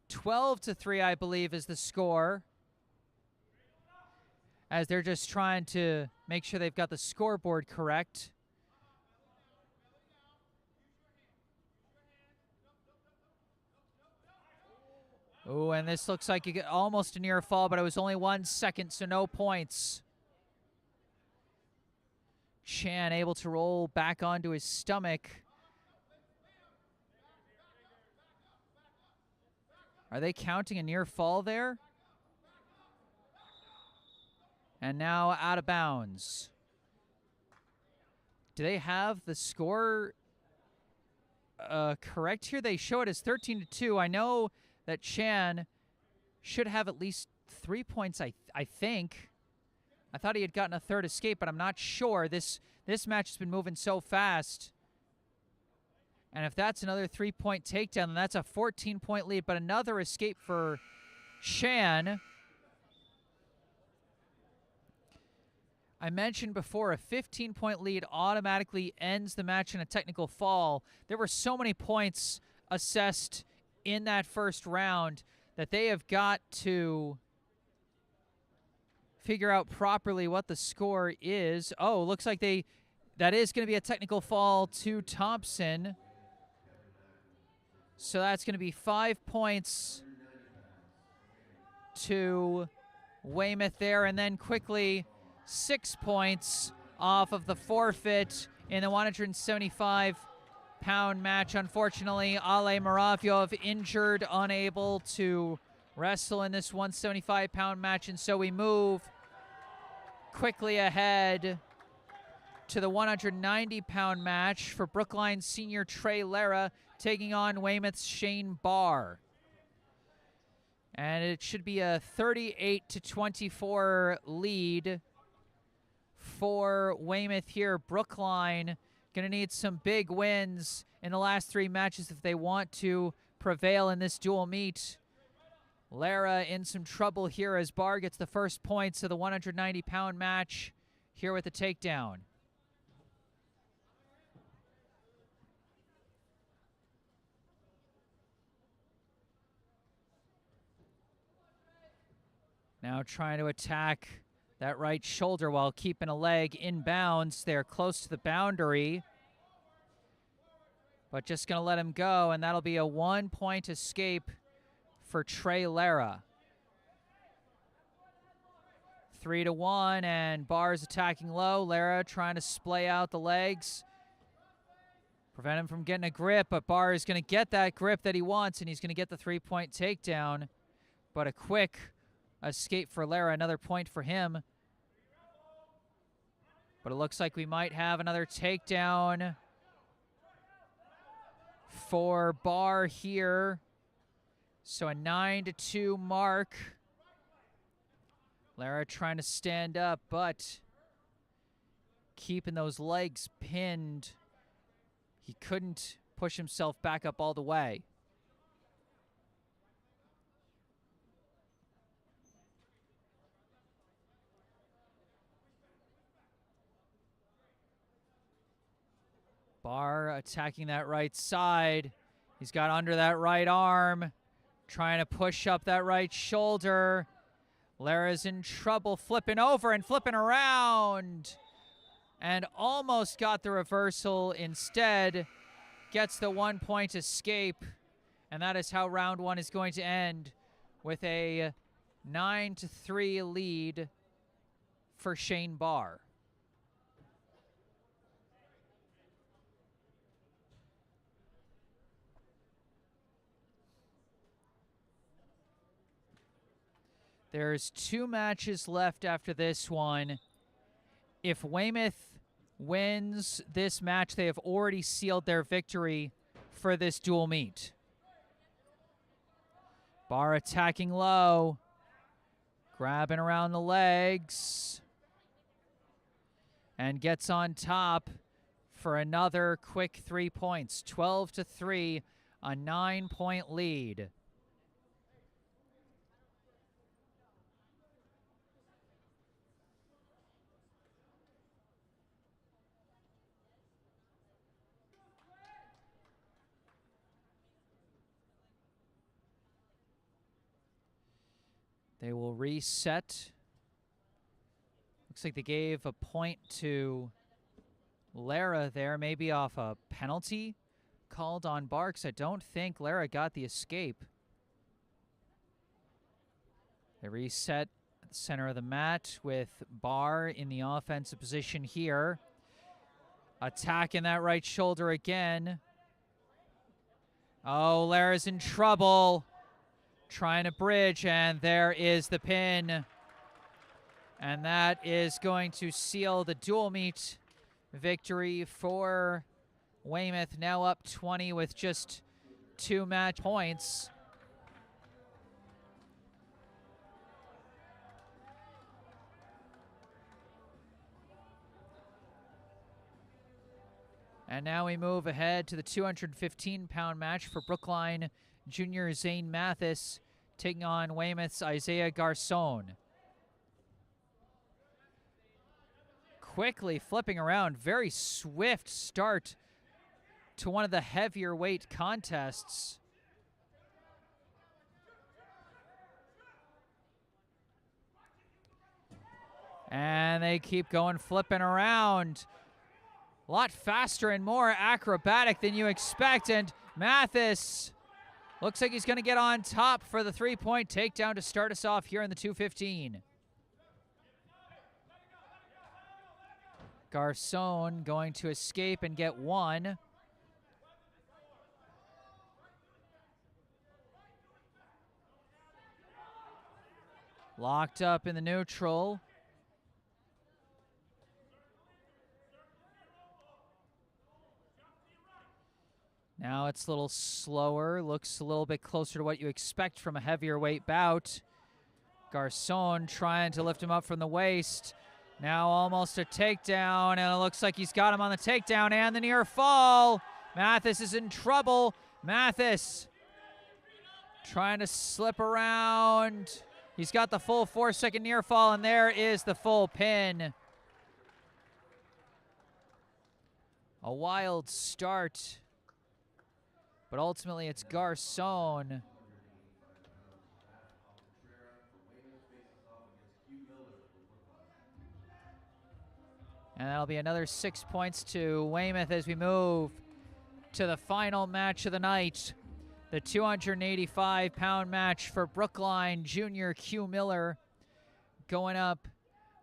12-3, I believe, is the score. As they're just trying to make sure they've got the scoreboard correct. Oh, and this looks like you get almost a near fall, but it was only 1 second, so no points. Chan able to roll back onto his stomach. Are they counting a near fall there? And now out of bounds. Do they have the score correct here? They show it as 13-2. I know that Chan should have at least 3 points, I think. I thought he had gotten a third escape, but I'm not sure. This match has been moving so fast. And if that's another 3-point takedown, then that's a 14-point lead. But another escape for Chan. I mentioned before, a 15-point lead automatically ends the match in a technical fall. There were so many points assessed in that first round that they have got to figure out properly what the score is. Oh, looks like that is going to be a technical fall to Thompson. So that's going to be 5 points to Weymouth there, and then quickly 6 points off of the forfeit in the 175-pound match. Unfortunately, Ale Maravyov injured, unable to wrestle in this 175-pound match, and so we move quickly ahead to the 190-pound match for Brookline senior Trey Lara taking on Weymouth's Shane Barr. And it should be a 38-24 lead for Weymouth here. Brookline going to need some big wins in the last 3 matches if they want to prevail in this dual meet. Lara in some trouble here as Barr gets the first points of the 190-pound match here with the takedown. Now trying to attack that right shoulder while keeping a leg in bounds. They're close to the boundary, but just going to let him go, and that'll be a 1-point escape for Trey Lara. 3-1, and Barr's attacking low. Lara trying to splay out the legs, prevent him from getting a grip, but Barr is going to get that grip that he wants, and he's going to get the 3-point takedown. But a quick escape for Lara, another point for him. But it looks like we might have another takedown for Barr here. So a 9-2 mark. Lara trying to stand up, but keeping those legs pinned. He couldn't push himself back up all the way. Barr attacking that right side. He's got under that right arm, trying to push up that right shoulder. Lara's in trouble, flipping over and flipping around, and almost got the reversal. Instead, gets the 1-point escape, and that is how round 1 is going to end, with a 9-3 lead for Shane Barr. There's 2 matches left after this one. If Weymouth wins this match, they have already sealed their victory for this dual meet. Barr attacking low, grabbing around the legs, and gets on top for another quick 3 points. 12-3, a 9-point lead. They will reset. Looks like they gave a point to Lara there, maybe off a penalty called on Barr, 'cause I don't think Lara got the escape. They reset at the center of the mat with Barr in the offensive position here. Attacking that right shoulder again. Oh, Lara's in trouble. Trying to bridge, and there is the pin. And that is going to seal the dual meet victory for Weymouth, now up 20 with just 2 match points. And now we move ahead to the 215-pound match for Brookline junior Zane Mathis taking on Weymouth's Isaiah Garcon. Quickly flipping around, very swift start to one of the heavier weight contests. And they keep going, flipping around. A lot faster and more acrobatic than you expect, and Mathis Looks like he's going to get on top for the three-point takedown to start us off here in the 2:15. Garcon going to escape and get one. Locked up in the neutral. Now it's a little slower, looks a little bit closer to what you expect from a heavier weight bout. Garcon trying to lift him up from the waist. Now almost a takedown, and it looks like he's got him on the takedown and the near fall. Mathis is in trouble. Mathis trying to slip around. He's got the full 4-second near fall, and there is the full pin. A wild start. But ultimately, it's Garcon. And that'll be another 6 points to Weymouth as we move to the final match of the night. The 285-pound match for Brookline Junior Q Miller going up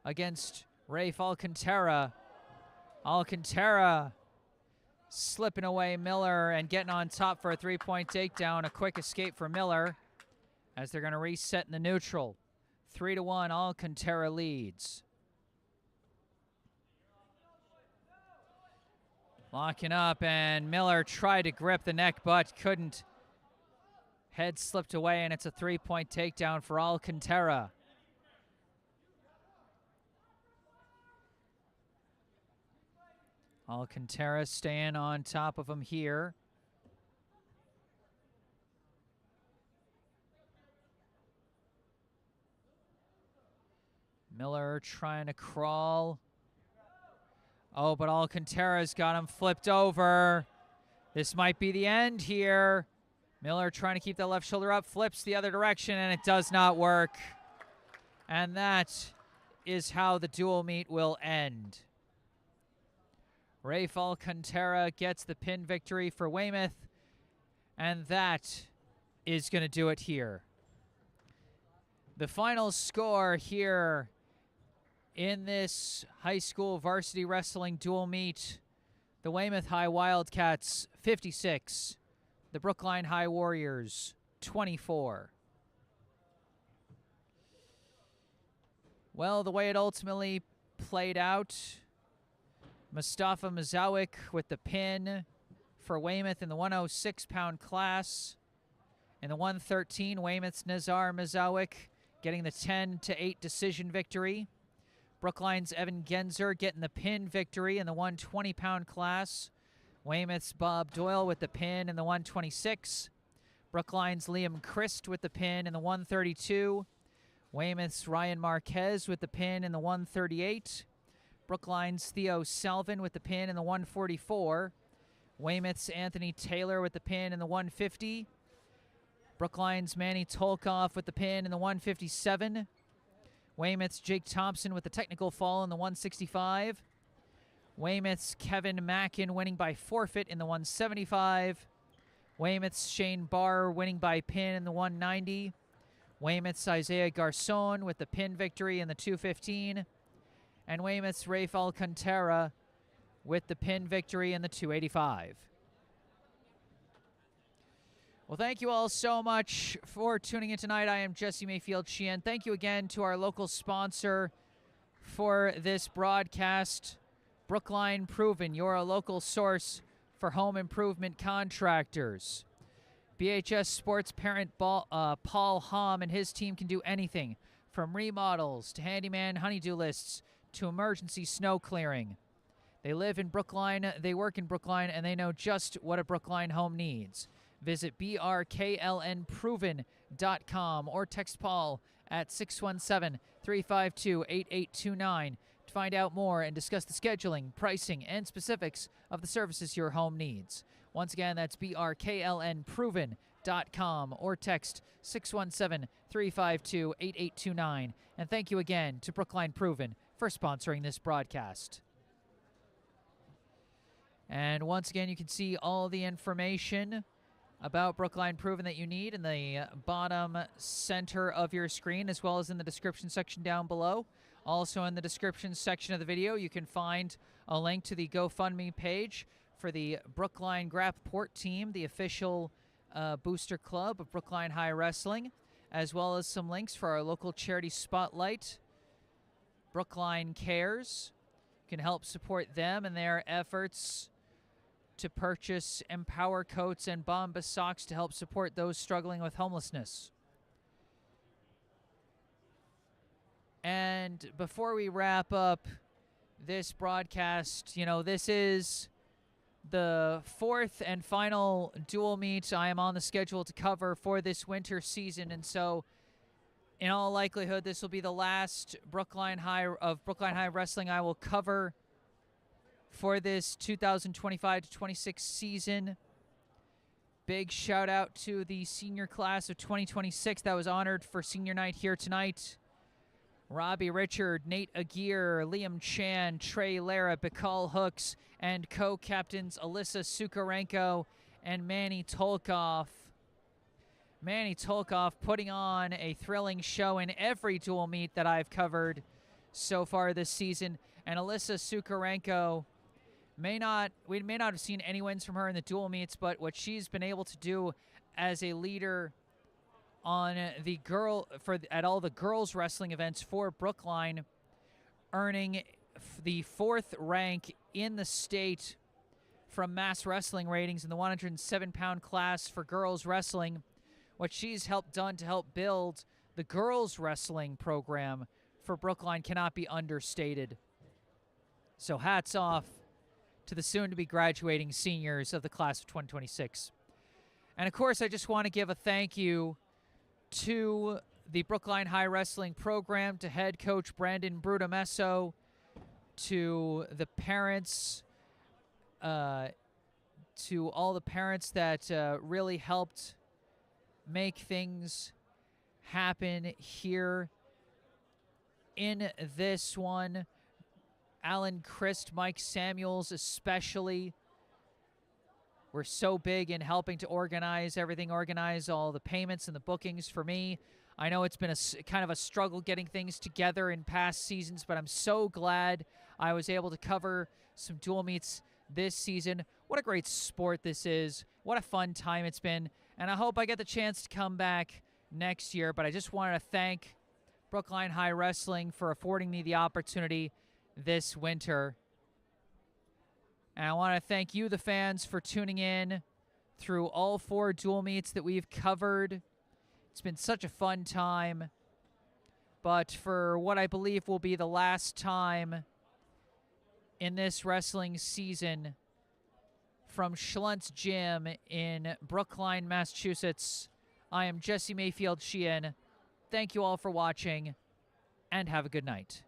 against Rafe Alcantara. Alcantara slipping away Miller and getting on top for a three-point takedown. A quick escape for Miller as they're going to reset in the neutral. 3-1, Alcantara leads. Locking up, and Miller tried to grip the neck but couldn't. Head slipped away, and it's a three-point takedown for Alcantara. Alcantara staying on top of him here. Miller trying to crawl. Oh, but Alcantara's got him flipped over. This might be the end here. Miller trying to keep that left shoulder up, flips the other direction, and it does not work. And that is how the dual meet will end. Rafe Alcantara gets the pin victory for Weymouth, and that is going to do it here. The final score here in this high school varsity wrestling dual meet, the Weymouth High Wildcats 56, the Brookline High Warriors 24. Well, the way it ultimately played out, Mustafa Mazowick with the pin for Weymouth in the 106-pound class. In the 113, Weymouth's Nazar Mazowick getting the 10-8 decision victory. Brookline's Evan Genzer getting the pin victory in the 120-pound class. Weymouth's Bob Doyle with the pin in the 126. Brookline's Liam Christ with the pin in the 132. Weymouth's Ryan Marquez with the pin in the 138. Brookline's Theo Salvin with the pin in the 144. Weymouth's Anthony Taylor with the pin in the 150. Brookline's Manny Tolkoff with the pin in the 157. Weymouth's Jake Thompson with the technical fall in the 165. Weymouth's Kevin Mackin winning by forfeit in the 175. Weymouth's Shane Barr winning by pin in the 190. Weymouth's Isaiah Garcon with the pin victory in the 215. And Weymouth's Rafe Alcantara with the pin victory in the 285. Well, thank you all so much for tuning in tonight. I am Jesse Mayfield-Sheehan. Thank you again to our local sponsor for this broadcast, Brookline Proven, your local source for home improvement contractors. BHS Sports parent Paul Hom and his team can do anything from remodels to handyman honeydew lists to emergency snow clearing. They live in Brookline, they work in Brookline, and they know just what a Brookline home needs. Visit brklnproven.com or text Paul at 617-352-8829 to find out more and discuss the scheduling, pricing, and specifics of the services your home needs. Once again, that's brklnproven.com or text 617-352-8829. And thank you again to Brookline Proven for sponsoring this broadcast. And once again, you can see all the information about Brookline Proven that you need in the bottom center of your screen, as well as in the description section down below. Also in the description section of the video, you can find a link to the GoFundMe page for the Brookline Grapport team, the official booster club of Brookline High Wrestling, as well as some links for our local charity spotlight, Brookline Cares. You can help support them in their efforts to purchase Empower coats and Bombas socks to help support those struggling with homelessness. And before we wrap up this broadcast, you know, this is the fourth and final dual meet I am on the schedule to cover for this winter season, and so in all likelihood this will be the last Brookline High Wrestling I will cover for this 2025-26 season. Big shout out to the senior class of 2026 that was honored for senior night here tonight. Robbie Richard, Nate Aguirre, Liam Chan, Trey Lara, Bikal Hooks, and co-captains Alyssa Sukarenko and Manny Tolkoff. Manny Tolkoff putting on a thrilling show in every dual meet that I've covered so far this season. And Alyssa Sukarenko, we may not have seen any wins from her in the dual meets, but what she's been able to do as a leader on at all the girls wrestling events for Brookline, earning the 4th rank in the state from Mass Wrestling ratings in the 107-pound class for girls wrestling. What she's done to help build the girls wrestling program for Brookline cannot be understated. So hats off to the soon-to-be graduating seniors of the class of 2026. And of course, I just want to give a thank you to the Brookline High Wrestling program, to head coach Brandon Brudamesso, to the parents, to all the parents that really helped make things happen here in this one. Alan Christ, Mike Samuels especially were so big in helping to organize everything, organize all the payments and the bookings for me. I know it's been a kind of a struggle getting things together in past seasons, but I'm so glad I was able to cover some dual meets this season. What a great sport this is. What a fun time it's been. And I hope I get the chance to come back next year, but I just wanted to thank Brookline High Wrestling for affording me the opportunity this winter. And I want to thank you, the fans, for tuning in through all 4 dual meets that we've covered. It's been such a fun time. But for what I believe will be the last time in this wrestling season, from Schlunt's Gym in Brookline, Massachusetts, I am Jesse Mayfield-Sheehan. Thank you all for watching, and have a good night.